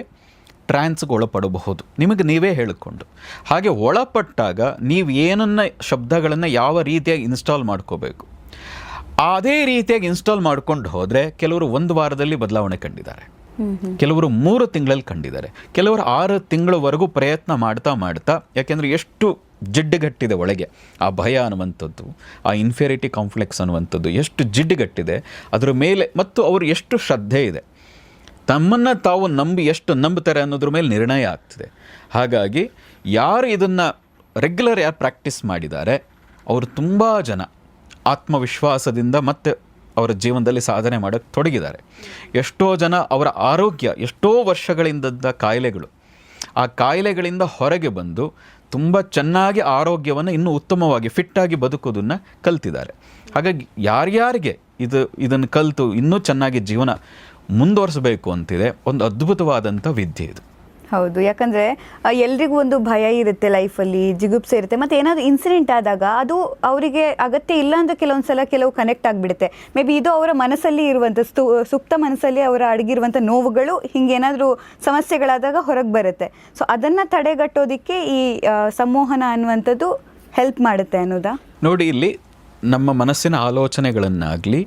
[SPEAKER 2] ಟ್ರಾನ್ಸ್ಗೆ ಒಳಪಡಬಹುದು ನಿಮಗೆ ನೀವೇ ಹೇಳಿಕೊಂಡು, ಹಾಗೆ ಒಳಪಟ್ಟಾಗ ನೀವು ಏನನ್ನ ಶಬ್ದಗಳನ್ನು ಯಾವ ರೀತಿಯಾಗಿ ಇನ್ಸ್ಟಾಲ್ ಮಾಡ್ಕೋಬೇಕು ಅದೇ ರೀತಿಯಾಗಿ ಇನ್ಸ್ಟಾಲ್ ಮಾಡ್ಕೊಂಡು ಹೋದರೆ ಕೆಲವರು 1 ವಾರದಲ್ಲಿ ಬದಲಾವಣೆ ಕಂಡಿದ್ದಾರೆ, ಕೆಲವರು 3 ತಿಂಗಳಲ್ಲಿ ಕಂಡಿದ್ದಾರೆ, ಕೆಲವರು 6 ತಿಂಗಳವರೆಗೂ ಪ್ರಯತ್ನ ಮಾಡ್ತಾ ಯಾಕೆಂದರೆ ಎಷ್ಟು ಜಿಡ್ಡುಗಟ್ಟಿದೆ ಒಳಗೆ ಆ ಭಯ ಅನ್ನುವಂಥದ್ದು, ಆ ಇನ್ಫೀರಿಟಿ ಕಾಂಪ್ಲೆಕ್ಸ್ ಅನ್ನುವಂಥದ್ದು ಎಷ್ಟು ಜಿಡ್ಡುಗಟ್ಟಿದೆ ಅದರ ಮೇಲೆ, ಮತ್ತು ಅವರು ಎಷ್ಟು ಶ್ರದ್ಧೆ ಇದೆ, ತಮ್ಮನ್ನು ತಾವು ಎಷ್ಟು ನಂಬ್ತಾರೆ ಅನ್ನೋದ್ರ ಮೇಲೆ ನಿರ್ಣಯ ಆಗ್ತದೆ. ಹಾಗಾಗಿ ಯಾರು ಇದನ್ನು ರೆಗ್ಯುಲರ್ ಪ್ರಾಕ್ಟೀಸ್ ಮಾಡಿದ್ದಾರೆ ಅವರು ತುಂಬ ಜನ ಆತ್ಮವಿಶ್ವಾಸದಿಂದ ಮತ್ತೆ ಅವರ ಜೀವನದಲ್ಲಿ ಸಾಧನೆ ಮಾಡೋಕ್ಕೆ ತೊಡಗಿದ್ದಾರೆ. ಎಷ್ಟೋ ಜನ ಅವರ ಆರೋಗ್ಯ, ಎಷ್ಟೋ ವರ್ಷಗಳಿಂದ ಕಾಯಿಲೆಗಳು, ಆ ಕಾಯಿಲೆಗಳಿಂದ ಹೊರಗೆ ಬಂದು ತುಂಬ ಚೆನ್ನಾಗಿ ಆರೋಗ್ಯವನ್ನು ಇನ್ನೂ ಉತ್ತಮವಾಗಿ ಫಿಟ್ಟಾಗಿ ಬದುಕೋದನ್ನು ಕಲ್ತಿದ್ದಾರೆ. ಹಾಗಾಗಿ ಯಾರ್ಯಾರಿಗೆ ಇದನ್ನು ಕಲಿತು ಇನ್ನೂ ಚೆನ್ನಾಗಿ ಜೀವನ ಮುಂದುವರಿಸಬೇಕು ಅಂತಿದೆ, ಒಂದು ಅದ್ಭುತವಾದಂಥ ವಿದ್ಯೆ ಇದು.
[SPEAKER 1] ಹೌದು, ಯಾಕಂದರೆ ಎಲ್ರಿಗೂ ಒಂದು ಭಯ ಇರುತ್ತೆ ಲೈಫಲ್ಲಿ, ಜಿಗುಪ್ಸೆ ಇರುತ್ತೆ. ಮತ್ತು ಏನಾದರೂ ಇನ್ಸಿಡೆಂಟ್ ಆದಾಗ ಅದು ಅವರಿಗೆ ಅಗತ್ಯ ಇಲ್ಲ ಅಂತ ಕೆಲವೊಂದು ಸಲ ಕೆಲವು ಕನೆಕ್ಟ್ ಆಗಿಬಿಡುತ್ತೆ. ಮೇ ಬಿ ಇದು ಅವರ ಮನಸ್ಸಲ್ಲಿ ಇರುವಂಥ ಸುಪ್ತ ಮನಸ್ಸಲ್ಲಿ ಅವರ ಅಡಗಿರುವಂಥ ನೋವುಗಳು ಹಿಂಗೇನಾದರೂ ಸಮಸ್ಯೆಗಳಾದಾಗ ಹೊರಗೆ ಬರುತ್ತೆ. ಸೊ ಅದನ್ನು ತಡೆಗಟ್ಟೋದಕ್ಕೆ ಈ ಸಂಮೋಹನ ಅನ್ನುವಂಥದ್ದು ಹೆಲ್ಪ್ ಮಾಡುತ್ತೆ ಅನ್ನೋದಾ?
[SPEAKER 2] ನೋಡಿ, ಇಲ್ಲಿ ನಮ್ಮ ಮನಸ್ಸಿನ ಆಲೋಚನೆಗಳನ್ನಾಗಲಿ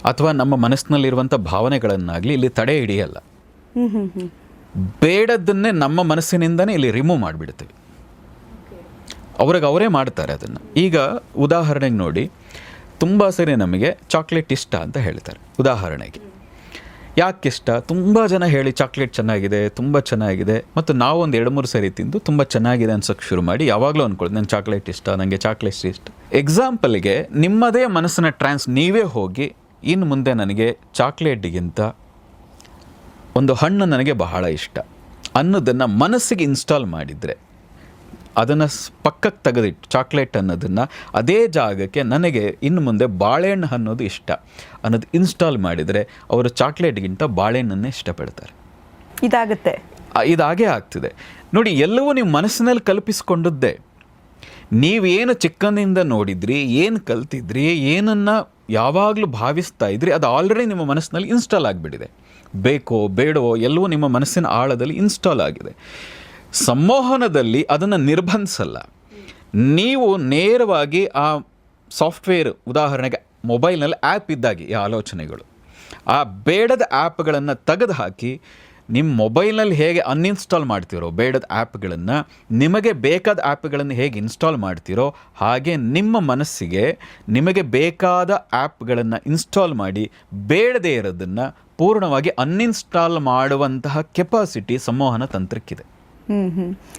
[SPEAKER 2] ಅಥವಾ ನಮ್ಮ ಮನಸ್ಸಿನಲ್ಲಿರುವಂಥ ಭಾವನೆಗಳನ್ನಾಗಲಿ ಇಲ್ಲಿ ತಡೆ ಹಿಡಿಯಲ್ಲ. ಬೇಡದನ್ನೇ ನಮ್ಮ ಮನಸ್ಸಿನಿಂದನೇ ಇಲ್ಲಿ ರಿಮೂವ್ ಮಾಡಿಬಿಡ್ತೀವಿ. ಅವರೇ ಮಾಡ್ತಾರೆ ಅದನ್ನು. ಈಗ ಉದಾಹರಣೆಗೆ ನೋಡಿ, ತುಂಬ ಸರಿ ನಮಗೆ ಚಾಕ್ಲೇಟ್ ಇಷ್ಟ ಅಂತ ಹೇಳ್ತಾರೆ. ಉದಾಹರಣೆಗೆ ಯಾಕೆ ಇಷ್ಟ, ತುಂಬ ಜನ ಹೇಳಿ ಚಾಕ್ಲೇಟ್ ಚೆನ್ನಾಗಿದೆ, ತುಂಬ ಚೆನ್ನಾಗಿದೆ, ಮತ್ತು ನಾವು ಒಂದು 2-3 ಸರಿ ತಿಂದು ತುಂಬ ಚೆನ್ನಾಗಿದೆ ಅನ್ಸೋಕ್ಕೆ ಶುರು ಮಾಡಿ ಯಾವಾಗಲೂ ಅಂದ್ಕೊಳ್ಳಿ ನನಗೆ ಚಾಕ್ಲೇಟ್ ಇಷ್ಟ, ನನಗೆ ಚಾಕ್ಲೇಟ್ ಇಷ್ಟ. ಎಕ್ಸಾಂಪಲ್ಗೆ ನಿಮ್ಮದೇ ಮನಸ್ಸಿನ ನೀವೇ ಹೋಗಿ ಇನ್ನು ಮುಂದೆ ನನಗೆ ಚಾಕ್ಲೇಟಿಗಿಂತ ಒಂದು ಹಣ್ಣು ನನಗೆ ಬಹಳ ಇಷ್ಟ ಅನ್ನೋದನ್ನು ಮನಸ್ಸಿಗೆ ಇನ್ಸ್ಟಾಲ್ ಮಾಡಿದರೆ, ಅದನ್ನು ಪಕ್ಕಕ್ಕೆ ತೆಗೆದಿಟ್ಟು ಚಾಕ್ಲೇಟ್ ಅನ್ನೋದನ್ನು ಅದೇ ಜಾಗಕ್ಕೆ ನನಗೆ ಇನ್ನು ಮುಂದೆ ಬಾಳೆಹಣ್ಣು ಅನ್ನೋದು ಇಷ್ಟ ಅನ್ನೋದು ಇನ್ಸ್ಟಾಲ್ ಮಾಡಿದರೆ ಅವರು ಚಾಕ್ಲೇಟ್ಗಿಂತ ಬಾಳೆಹಣ್ಣನ್ನೇ ಇಷ್ಟಪಡ್ತಾರೆ. ಇದಾಗೇ ಆಗ್ತಿದೆ. ನೋಡಿ, ಎಲ್ಲವೂ ನೀವು ಮನಸ್ಸಿನಲ್ಲಿ ಕಲ್ಪಿಸ್ಕೊಂಡದ್ದೇ. ನೀವೇನು ಚಿಕ್ಕಂದಿಂದ ನೋಡಿದ್ರಿ, ಏನು ಕಲ್ತಿದ್ರಿ, ಏನನ್ನು ಯಾವಾಗಲೂ ಭಾವಿಸ್ತಾ ಇದ್ರಿ, ಅದು ಆಲ್ರೆಡಿ ನಿಮ್ಮ ಮನಸ್ಸಿನಲ್ಲಿ ಇನ್ಸ್ಟಾಲ್ ಆಗಿಬಿಟ್ಟಿದೆ. ಬೇಕೋ ಬೇಡವೋ ಎಲ್ಲವೂ ನಿಮ್ಮ ಮನಸ್ಸಿನ ಆಳದಲ್ಲಿ ಇನ್ಸ್ಟಾಲ್ ಆಗಿದೆ. ಸಂಮೋಹನದಲ್ಲಿ ಅದನ್ನು ನಿರ್ಬಂಧಿಸಲ್ಲ. ನೀವು ನೇರವಾಗಿ ಆ ಸಾಫ್ಟ್ವೇರ್, ಉದಾಹರಣೆಗೆ ಮೊಬೈಲ್ನಲ್ಲಿ ಆ್ಯಪ್ ಇದ್ದಾಗೆ ಈ ಆಲೋಚನೆಗಳು, ಆ ಬೇಡದ ಆ್ಯಪ್ಗಳನ್ನು ತೆಗೆದು ಹಾಕಿ ನಿಮ್ಮ ಮೊಬೈಲ್ನಲ್ಲಿ ಹೇಗೆ ಅನ್ಇನ್ಸ್ಟಾಲ್ ಮಾಡ್ತೀರೋ ಬೇಡದ ಆ್ಯಪ್ಗಳನ್ನು, ನಿಮಗೆ ಬೇಕಾದ ಆ್ಯಪ್ಗಳನ್ನು ಹೇಗೆ ಇನ್ಸ್ಟಾಲ್ ಮಾಡ್ತೀರೋ ಹಾಗೆ ನಿಮ್ಮ ಮನಸ್ಸಿಗೆ ನಿಮಗೆ ಬೇಕಾದ ಆ್ಯಪ್ಗಳನ್ನು ಇನ್ಸ್ಟಾಲ್ ಮಾಡಿ ಬೇಡದೇ ಇರೋದನ್ನು ಪೂರ್ಣವಾಗಿ ಅನ್ಇನ್ಸ್ಟಾಲ್ ಮಾಡುವಂತಹ ಕೆಪಾಸಿಟಿ ಸಂಮೋಹನ ತಂತ್ರಕ್ಕಿದೆ.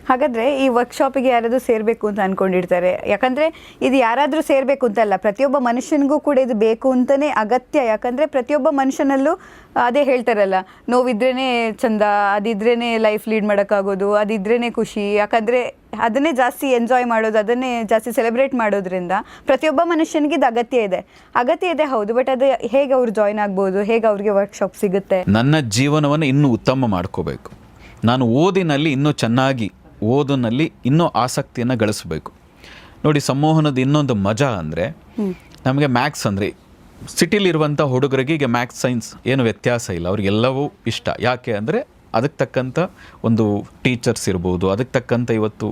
[SPEAKER 1] ಹಾಗಾದರೆ ಈ ವರ್ಕ್ಶಾಪಿಗೆ ಯಾರಾದರೂ ಸೇರಬೇಕು ಅಂತ ಅಂದ್ಕೊಂಡಿರ್ತಾರೆ. ಯಾಕಂದರೆ ಇದು ಯಾರಾದರೂ ಸೇರಬೇಕು ಅಂತಲ್ಲ, ಪ್ರತಿಯೊಬ್ಬ ಮನುಷ್ಯನಿಗೂ ಕೂಡ ಇದು ಬೇಕು ಅಂತಲೇ ಅಗತ್ಯ. ಯಾಕಂದರೆ ಪ್ರತಿಯೊಬ್ಬ ಮನುಷ್ಯನಲ್ಲೂ ಅದೇ ಹೇಳ್ತಾರಲ್ಲ, ನೋವಿದ್ರೇ ಚಂದ, ಅದಿದ್ರೇ ಲೈಫ್ ಲೀಡ್ ಮಾಡೋಕ್ಕಾಗೋದು, ಅದಿದ್ರೇ ಖುಷಿ. ಯಾಕಂದರೆ ಅದನ್ನೇ ಜಾಸ್ತಿ ಎಂಜಾಯ್ ಮಾಡೋದು, ಅದನ್ನೇ ಜಾಸ್ತಿ ಸೆಲೆಬ್ರೇಟ್ ಮಾಡೋದ್ರಿಂದ ಪ್ರತಿಯೊಬ್ಬ ಮನುಷ್ಯನಿಗೆ ಇದು ಅಗತ್ಯ ಇದೆ. ಹೌದು, ಬಟ್ ಅದು ಹೇಗೆ ಅವ್ರು ಜಾಯ್ನ್ ಆಗ್ಬೋದು, ಹೇಗೆ ಅವ್ರಿಗೆ ವರ್ಕ್ಶಾಪ್ ಸಿಗುತ್ತೆ?
[SPEAKER 2] ನನ್ನ ಜೀವನವನ್ನು ಇನ್ನೂ ಉತ್ತಮ ಮಾಡ್ಕೋಬೇಕು, ನಾನು ಓದಿನಲ್ಲಿ ಇನ್ನೂ ಚೆನ್ನಾಗಿ ಓದಿನಲ್ಲಿ ಇನ್ನೂ ಆಸಕ್ತಿಯನ್ನು ಗಳಿಸಬೇಕು. ನೋಡಿ, ಸಂಮೋಹನದ ಇನ್ನೊಂದು ಮಜಾ ಅಂದರೆ, ನಮಗೆ ಮ್ಯಾಥ್ಸ್ ಅಂದರೆ ಸಿಟಿಲಿರುವಂಥ ಹುಡುಗರಿಗೆ ಈಗ ಮ್ಯಾಥ್ಸ್ ಸೈನ್ಸ್ ಏನು ವ್ಯತ್ಯಾಸ ಇಲ್ಲ, ಅವ್ರಿಗೆಲ್ಲವೂ ಇಷ್ಟ. ಯಾಕೆ ಅಂದರೆ ಅದಕ್ಕೆ ತಕ್ಕಂಥ ಒಂದು ಟೀಚರ್ಸ್ ಇರ್ಬೋದು, ಅದಕ್ಕೆ ತಕ್ಕಂಥ ಇವತ್ತು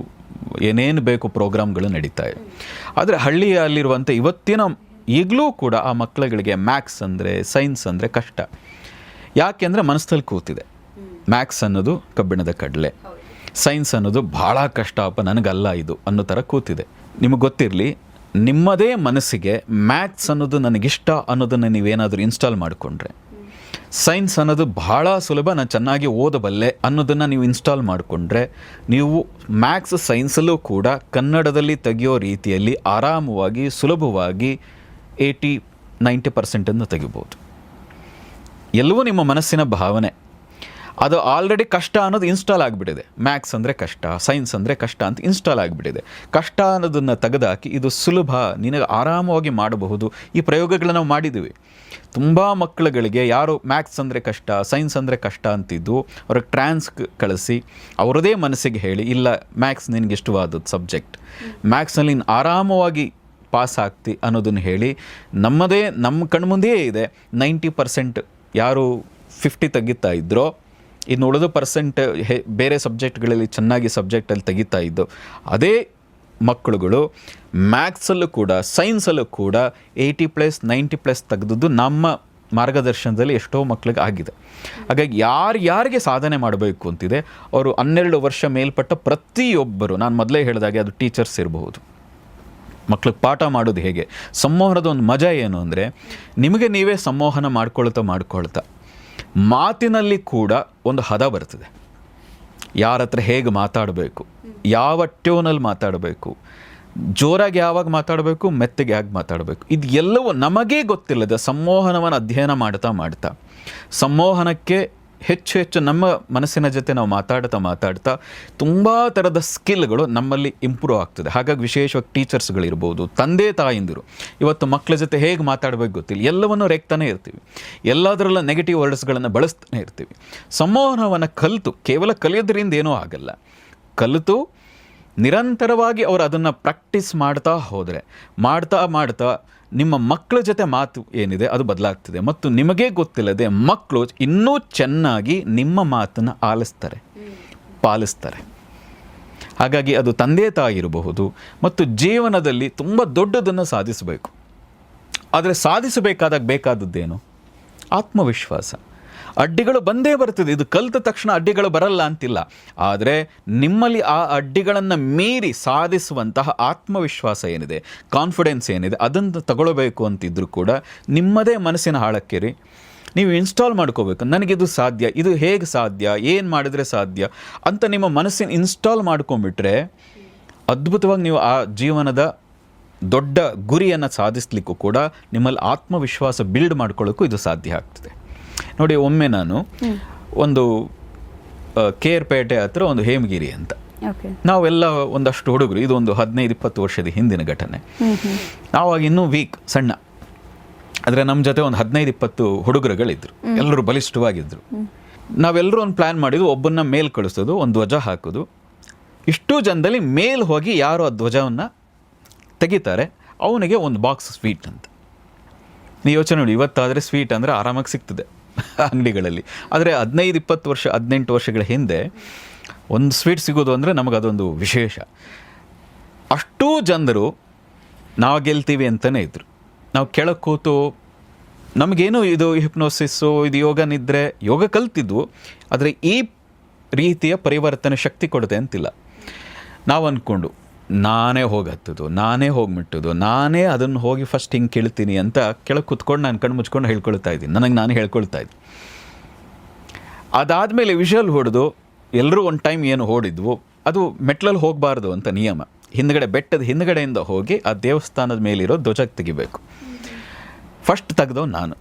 [SPEAKER 2] ಏನೇನು ಬೇಕು ಪ್ರೋಗ್ರಾಮ್ಗಳು ನಡೀತಾ ಇದೆ. ಆದರೆ ಹಳ್ಳಿಯಲ್ಲಿರುವಂಥ ಇವತ್ತಿನ ಈಗಲೂ ಕೂಡ ಆ ಮಕ್ಕಳುಗಳಿಗೆ ಮ್ಯಾಥ್ಸ್ ಅಂದರೆ ಸೈನ್ಸ್ ಅಂದರೆ ಕಷ್ಟ. ಯಾಕೆ ಅಂದರೆ ಮನಸ್ಸಲ್ಲಿ ಕೂತಿದೆ, ಮ್ಯಾಥ್ಸ್ ಅನ್ನೋದು ಕಬ್ಬಿಣದ ಕಡಲೆ, ಸೈನ್ಸ್ ಅನ್ನೋದು ಭಾಳ ಕಷ್ಟ ಅಪ್ಪ ನನಗಲ್ಲ ಇದು ಅನ್ನೋ ಥರ ಕೂತಿದೆ. ನಿಮಗೆ ಗೊತ್ತಿರಲಿ, ನಿಮ್ಮದೇ ಮನಸ್ಸಿಗೆ ಮ್ಯಾಥ್ಸ್ ಅನ್ನೋದು ನನಗಿಷ್ಟ ಅನ್ನೋದನ್ನು ನೀವೇನಾದರೂ ಇನ್ಸ್ಟಾಲ್ ಮಾಡಿಕೊಂಡ್ರೆ, ಸೈನ್ಸ್ ಅನ್ನೋದು ಭಾಳ ಸುಲಭ, ನಾನು ಚೆನ್ನಾಗಿ ಓದಬಲ್ಲೆ ಅನ್ನೋದನ್ನು ನೀವು ಇನ್ಸ್ಟಾಲ್ ಮಾಡಿಕೊಂಡ್ರೆ, ನೀವು ಮ್ಯಾಥ್ಸ್ ಸೈನ್ಸಲ್ಲೂ ಕೂಡ ಕನ್ನಡದಲ್ಲಿ ತೆಗೆಯೋ ರೀತಿಯಲ್ಲಿ ಆರಾಮವಾಗಿ ಸುಲಭವಾಗಿ 80-90% ತೆಗಿಬೋದು. ಎಲ್ಲವೂ ನಿಮ್ಮ ಮನಸ್ಸಿನ ಭಾವನೆ. ಅದು ಆಲ್ರೆಡಿ ಕಷ್ಟ ಅನ್ನೋದು ಇನ್ಸ್ಟಾಲ್ ಆಗಿಬಿಟ್ಟಿದೆ. ಮ್ಯಾಥ್ಸ್ ಅಂದರೆ ಕಷ್ಟ, ಸೈನ್ಸ್ ಅಂದರೆ ಕಷ್ಟ ಅಂತ ಇನ್ಸ್ಟಾಲ್ ಆಗಿಬಿಟ್ಟಿದೆ. ಕಷ್ಟ ಅನ್ನೋದನ್ನು ತೆಗೆದಾಕಿ ಇದು ಸುಲಭ, ನಿನಗೆ ಆರಾಮವಾಗಿ ಮಾಡಬಹುದು. ಈ ಪ್ರಯೋಗಗಳನ್ನ ನಾವು ಮಾಡಿದ್ದೀವಿ. ತುಂಬ ಮಕ್ಕಳುಗಳಿಗೆ ಯಾರು ಮ್ಯಾಥ್ಸ್ ಅಂದರೆ ಕಷ್ಟ, ಸೈನ್ಸ್ ಅಂದರೆ ಕಷ್ಟ ಅಂತಿದ್ದು ಅವ್ರಿಗೆ ಟ್ರಾನ್ಸ್ ಕಳಿಸಿ ಅವರದೇ ಮನಸ್ಸಿಗೆ ಹೇಳಿ, ಇಲ್ಲ ಮ್ಯಾಥ್ಸ್ ನಿನಗೆ ಇಷ್ಟವಾದದ್ದು ಸಬ್ಜೆಕ್ಟ್, ಮ್ಯಾಥ್ಸ್ನಲ್ಲಿ ನೀನು ಆರಾಮವಾಗಿ ಪಾಸ್ ಆಗ್ತಿ ಅನ್ನೋದನ್ನು ಹೇಳಿ, ನಮ್ಮ ಕಣ್ಮುಂದೆಯೇ ಇದೆ 90% ಯಾರು 50 ತೆಗಿತಾ ಇದ್ರೋ, ಇನ್ನು ಉಳಿದ ಪರ್ಸೆಂಟ್ ಬೇರೆ ಸಬ್ಜೆಕ್ಟ್ಗಳಲ್ಲಿ ಚೆನ್ನಾಗಿ ಸಬ್ಜೆಕ್ಟಲ್ಲಿ ತೆಗಿತಾ ಇದ್ದು ಅದೇ ಮಕ್ಕಳುಗಳು ಮ್ಯಾಥ್ಸಲ್ಲೂ ಕೂಡ ಸೈನ್ಸಲ್ಲೂ ಕೂಡ 80+90+ ತೆಗೆದದ್ದು ನಮ್ಮ ಮಾರ್ಗದರ್ಶನದಲ್ಲಿ ಎಷ್ಟೋ ಮಕ್ಕಳಿಗೆ ಆಗಿದೆ. ಹಾಗಾಗಿ ಯಾರಿಗೆ ಸಾಧನೆ ಮಾಡಬೇಕು ಅಂತಿದೆ ಅವರು 12 ವರ್ಷ ಮೇಲ್ಪಟ್ಟ ಪ್ರತಿಯೊಬ್ಬರು, ನಾನು ಮೊದಲೇ ಹೇಳಿದಾಗೆ ಅದು ಟೀಚರ್ಸ್ ಇರಬಹುದು, ಮಕ್ಳಿಗೆ ಪಾಠ ಮಾಡೋದು ಹೇಗೆ, ಸಂವಹನದ ಒಂದು ಮಜಾ ಏನು ಅಂದರೆ ನಿಮಗೆ ನೀವೇ ಸಂವಹನ ಮಾಡ್ಕೊಳ್ತಾ ಮಾತಿನಲ್ಲಿ ಕೂಡ ಒಂದು ಹದ ಬರ್ತದೆ. ಯಾರ ಹತ್ರ ಹೇಗೆ ಮಾತಾಡಬೇಕು, ಯಾವ ಟ್ಯೂನಲ್ಲಿ ಮಾತಾಡಬೇಕು, ಜೋರಾಗಿ ಯಾವಾಗ ಮಾತಾಡಬೇಕು, ಮೆತ್ತಗೆ ಹೇಗೆ ಮಾತಾಡಬೇಕು, ಇದು ಎಲ್ಲವೂ ನಮಗೇ ಗೊತ್ತಿಲ್ಲದ ಸಂವಹನವನ್ನು ಅಧ್ಯಯನ ಮಾಡ್ತಾ ಸಂವಹನಕ್ಕೆ ಹೆಚ್ಚು ನಮ್ಮ ಮನಸ್ಸಿನ ಜೊತೆ ನಾವು ಮಾತಾಡ್ತಾ ತುಂಬ ಥರದ ಸ್ಕಿಲ್ಗಳು ನಮ್ಮಲ್ಲಿ ಇಂಪ್ರೂವ್ ಆಗ್ತದೆ. ಹಾಗಾಗಿ ವಿಶೇಷವಾಗಿ ಟೀಚರ್ಸ್ಗಳಿರ್ಬೋದು, ತಂದೆ ತಾಯಿಂದಿರು ಇವತ್ತು ಮಕ್ಕಳ ಜೊತೆ ಹೇಗೆ ಮಾತಾಡಬೇಕು ಗೊತ್ತಿಲ್ಲ, ಎಲ್ಲವನ್ನು ರೇಗ್ತಾನೆ ಇರ್ತೀವಿ, ಎಲ್ಲದರಲ್ಲ ನೆಗೆಟಿವ್ ವರ್ಡ್ಸ್ಗಳನ್ನು ಬಳಸ್ತಾನೆ ಇರ್ತೀವಿ. ಸಂವಹನವನ್ನು ಕಲಿತು ಕೇವಲ ಕಲಿಯೋದ್ರಿಂದ ಏನೂ ಆಗಲ್ಲ, ಕಲಿತು ನಿರಂತರವಾಗಿ ಅವರು ಅದನ್ನು ಪ್ರಾಕ್ಟೀಸ್ ಮಾಡ್ತಾ ಹೋದರೆ ಮಾಡ್ತಾ ನಿಮ್ಮ ಮಕ್ಕಳ ಜೊತೆ ಮಾತು ಏನಿದೆ ಅದು ಬದಲಾಗ್ತದೆ. ಮತ್ತು ನಿಮಗೇ ಗೊತ್ತಿಲ್ಲದೆ ಮಕ್ಕಳು ಇನ್ನೂ ಚೆನ್ನಾಗಿ ನಿಮ್ಮ ಮಾತನ್ನು ಪಾಲಿಸ್ತಾರೆ. ಹಾಗಾಗಿ ಅದು ತಂದೆ ತಾಯಿ ಇರಬಹುದು ಮತ್ತು ಜೀವನದಲ್ಲಿ ತುಂಬ ದೊಡ್ಡದನ್ನು ಸಾಧಿಸಬೇಕು. ಆದರೆ ಸಾಧಿಸಬೇಕಾದಾಗ ಬೇಕಾದದ್ದೇನು? ಆತ್ಮವಿಶ್ವಾಸ. ಅಡ್ಡಿಗಳು ಬಂದೇ ಬರ್ತದೆ, ಇದು ಕಲಿತ ತಕ್ಷಣ ಅಡ್ಡಿಗಳು ಬರಲ್ಲ ಅಂತಿಲ್ಲ. ಆದರೆ ನಿಮ್ಮಲ್ಲಿ ಆ ಅಡ್ಡಿಗಳನ್ನು ಮೀರಿ ಸಾಧಿಸುವಂತಹ ಆತ್ಮವಿಶ್ವಾಸ ಏನಿದೆ, ಕಾನ್ಫಿಡೆನ್ಸ್ ಏನಿದೆ, ಅದನ್ನು ತಗೊಳ್ಬೇಕು ಅಂತಿದ್ರು ಕೂಡ ನಿಮ್ಮದೇ ಮನಸ್ಸಿನ ಹಾಳಕ್ಕೇರಿ ನೀವು ಇನ್ಸ್ಟಾಲ್ ಮಾಡ್ಕೋಬೇಕು. ನನಗಿದು ಸಾಧ್ಯ, ಇದು ಹೇಗೆ ಸಾಧ್ಯ, ಏನು ಮಾಡಿದರೆ ಸಾಧ್ಯ ಅಂತ ನಿಮ್ಮ ಮನಸ್ಸಿನ ಇನ್ಸ್ಟಾಲ್ ಮಾಡ್ಕೊಂಡ್ಬಿಟ್ರೆ ಅದ್ಭುತವಾಗಿ ನೀವು ಆ ಜೀವನದ ದೊಡ್ಡ ಗುರಿಯನ್ನು ಸಾಧಿಸಲಿಕ್ಕೂ ಕೂಡ ನಿಮ್ಮಲ್ಲಿ ಆತ್ಮವಿಶ್ವಾಸ ಬಿಲ್ಡ್ ಮಾಡ್ಕೊಳ್ಳೋಕ್ಕೂ ಇದು ಸಾಧ್ಯ ಆಗ್ತದೆ. ನೋಡಿ, ಒಮ್ಮೆ ನಾನು ಒಂದು ಕೇರ್ಪೇಟೆ ಹತ್ರ ಒಂದು ಹೇಮಗಿರಿ ಅಂತ, ನಾವೆಲ್ಲ ಒಂದಷ್ಟು ಹುಡುಗರು, ಇದು ಒಂದು 15-20 ವರ್ಷದ ಹಿಂದಿನ ಘಟನೆ. ನಾವಾಗ ಇನ್ನೂ ಸಣ್ಣ, ಆದರೆ ನಮ್ಮ ಜೊತೆ ಒಂದು 15-20 ಹುಡುಗರುಗಳಿದ್ರು, ಎಲ್ಲರೂ ಬಲಿಷ್ಠವಾಗಿದ್ದರು. ನಾವೆಲ್ಲರೂ ಒಂದು ಪ್ಲ್ಯಾನ್ ಮಾಡಿದ್ವು, ಒಬ್ಬನ್ನ ಮೇಲ್ ಕಳಿಸೋದು, ಒಂದು ಧ್ವಜ ಹಾಕೋದು. ಇಷ್ಟು ಜನದಲ್ಲಿ ಮೇಲ್ ಹೋಗಿ ಯಾರು ಆ ಧ್ವಜವನ್ನು ತೆಗಿತಾರೆ ಅವನಿಗೆ ಒಂದು ಬಾಕ್ಸ್ ಸ್ವೀಟ್ ಅಂತ. ನೀವು ಯೋಚನೆ ನೋಡಿ, ಇವತ್ತಾದರೆ ಸ್ವೀಟ್ ಅಂದರೆ ಆರಾಮಾಗಿ ಸಿಗ್ತದೆ ಅಂಗಡಿಗಳಲ್ಲಿ. ಆದರೆ 15-20 ವರ್ಷ 18 ವರ್ಷಗಳ ಹಿಂದೆ ಒಂದು ಸ್ವೀಟ್ ಸಿಗೋದು ಅಂದರೆ ನಮಗದೊಂದು ವಿಶೇಷ. ಅಷ್ಟೂ ಜನರು ನಾವು ಗೆಲ್ತೀವಿ ಅಂತಲೇ ಇದ್ದರು. ನಾವು ಕೆಳಗೆ ಕೂತು ನಮಗೇನು ಇದು ಹಿಪ್ನೋಸಿಸ್ಸು, ಇದು ಯೋಗ ನಿದ್ರೆ, ಯೋಗ ಕಲ್ತಿದ್ವು, ಆದರೆ ಈ ರೀತಿಯ ಪರಿವರ್ತನೆ ಶಕ್ತಿ ಕೊಡುತ್ತೆ ಅಂತಿಲ್ಲ. ನಾವು ಅಂದ್ಕೊಂಡು ನಾನೇ ಹೋಗಿ ಹತ್ತೋದು, ನಾನೇ ಹೋಗಿ ಮುಟ್ಟೋದು, ನಾನೇ ಅದನ್ನು ಹೋಗಿ ಫಸ್ಟ್ ಹಿಂಗೆ ಕೇಳ್ತೀನಿ ಅಂತ ಕೆಳಗೆ ಕೂತ್ಕೊಂಡು ನಾನು ಕಣ್ಣು ಮುಚ್ಕೊಂಡು ಹೇಳ್ಕೊಳ್ತಾ ಇದ್ದೀನಿ, ನನಗೆ ನಾನು ಹೇಳ್ಕೊಳ್ತಾ ಇದ್ದೀನಿ. ಅದಾದಮೇಲೆ ವಿಷಲ್ ಹೊಡೆದು ಎಲ್ಲರೂ ಒಂದು ಟೈಮ್ ಏನು ಓಡಿದ್ವು, ಅದು ಮೆಟ್ಲಲ್ಲಿ ಹೋಗಬಾರ್ದು ಅಂತ ನಿಯಮ. ಹಿಂದ್ಗಡೆ ಬೆಟ್ಟದ ಹಿಂದ್ಗಡೆಯಿಂದ ಹೋಗಿ ಆ ದೇವಸ್ಥಾನದ ಮೇಲಿರೋ ಧ್ವಜಕ್ಕೆ ತೆಗಿಬೇಕು. ಫಸ್ಟ್ ತೆಗೆದವ್ ನಾನು,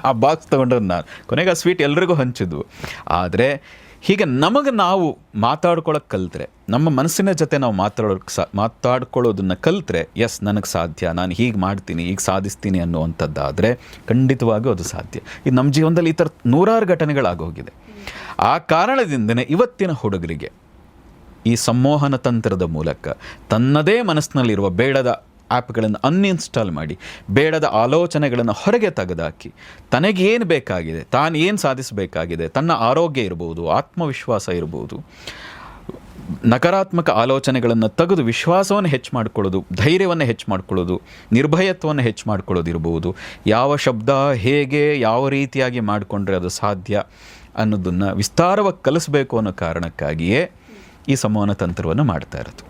[SPEAKER 2] ಆ ಬಾಕ್ಸ್ ತೊಗೊಂಡವ್ರು ನಾನು. ಕೊನೆಗೆ ಆ ಸ್ವೀಟ್ ಎಲ್ರಿಗೂ ಹಂಚಿದ್ವು. ಆದರೆ ಹೀಗೆ ನಮಗೆ ನಾವು ಮಾತಾಡ್ಕೊಳ್ಳೋಕೆ ಕಲಿತ್ರೆ, ನಮ್ಮ ಮನಸ್ಸಿನ ಜೊತೆ ನಾವು ಮಾತಾಡ್ಕೊಳ್ಳೋದನ್ನು ಕಲಿತ್ರೆ, ಎಸ್ ನನಗೆ ಸಾಧ್ಯ, ನಾನು ಹೀಗೆ ಮಾಡ್ತೀನಿ, ಹೀಗೆ ಸಾಧಿಸ್ತೀನಿ ಅನ್ನುವಂಥದ್ದಾದರೆ ಖಂಡಿತವಾಗಿಯೂ ಅದು ಸಾಧ್ಯ. ಇದು ನಮ್ಮ ಜೀವನದಲ್ಲಿ ಈ ಥರ ನೂರಾರು ಘಟನೆಗಳಾಗೋಗಿದೆ. ಆ ಕಾರಣದಿಂದನೇ ಇವತ್ತಿನ ಹುಡುಗರಿಗೆ ಈ ಸಂಮೋಹನ ತಂತ್ರದ ಮೂಲಕ ತನ್ನದೇ ಮನಸ್ಸಿನಲ್ಲಿರುವ ಬೇಡದ ಆ್ಯಪ್ಗಳನ್ನು ಅನ್ಇನ್ಸ್ಟಾಲ್ ಮಾಡಿ ಬೇಡದ ಆಲೋಚನೆಗಳನ್ನು ಹೊರಗೆ ತೆಗೆದುಹಾಕಿ ತನಗೇನು ಬೇಕಾಗಿದೆ, ತಾನು ಏನು ಸಾಧಿಸಬೇಕಾಗಿದೆ, ತನ್ನ ಆರೋಗ್ಯ ಇರ್ಬೋದು, ಆತ್ಮವಿಶ್ವಾಸ ಇರ್ಬೋದು, ನಕಾರಾತ್ಮಕ ಆಲೋಚನೆಗಳನ್ನು ತೆಗೆದು ವಿಶ್ವಾಸವನ್ನು ಹೆಚ್ಚು ಮಾಡ್ಕೊಳ್ಳೋದು, ಧೈರ್ಯವನ್ನು ಹೆಚ್ಚು ಮಾಡ್ಕೊಳ್ಳೋದು, ನಿರ್ಭಯತ್ವವನ್ನು ಹೆಚ್ಚು ಮಾಡ್ಕೊಳ್ಳೋದು ಇರ್ಬೋದು, ಯಾವ ಶಬ್ದ ಹೇಗೆ ಯಾವ ರೀತಿಯಾಗಿ ಮಾಡಿಕೊಂಡ್ರೆ ಅದು ಸಾಧ್ಯ ಅನ್ನೋದನ್ನು ವಿಸ್ತಾರವಾಗಿ ಕಲಿಸ್ಬೇಕು ಅನ್ನೋ ಕಾರಣಕ್ಕಾಗಿಯೇ ಈ ಸಂವಹನ ತಂತ್ರವನ್ನು ಮಾಡ್ತಾ ಇರೋದು.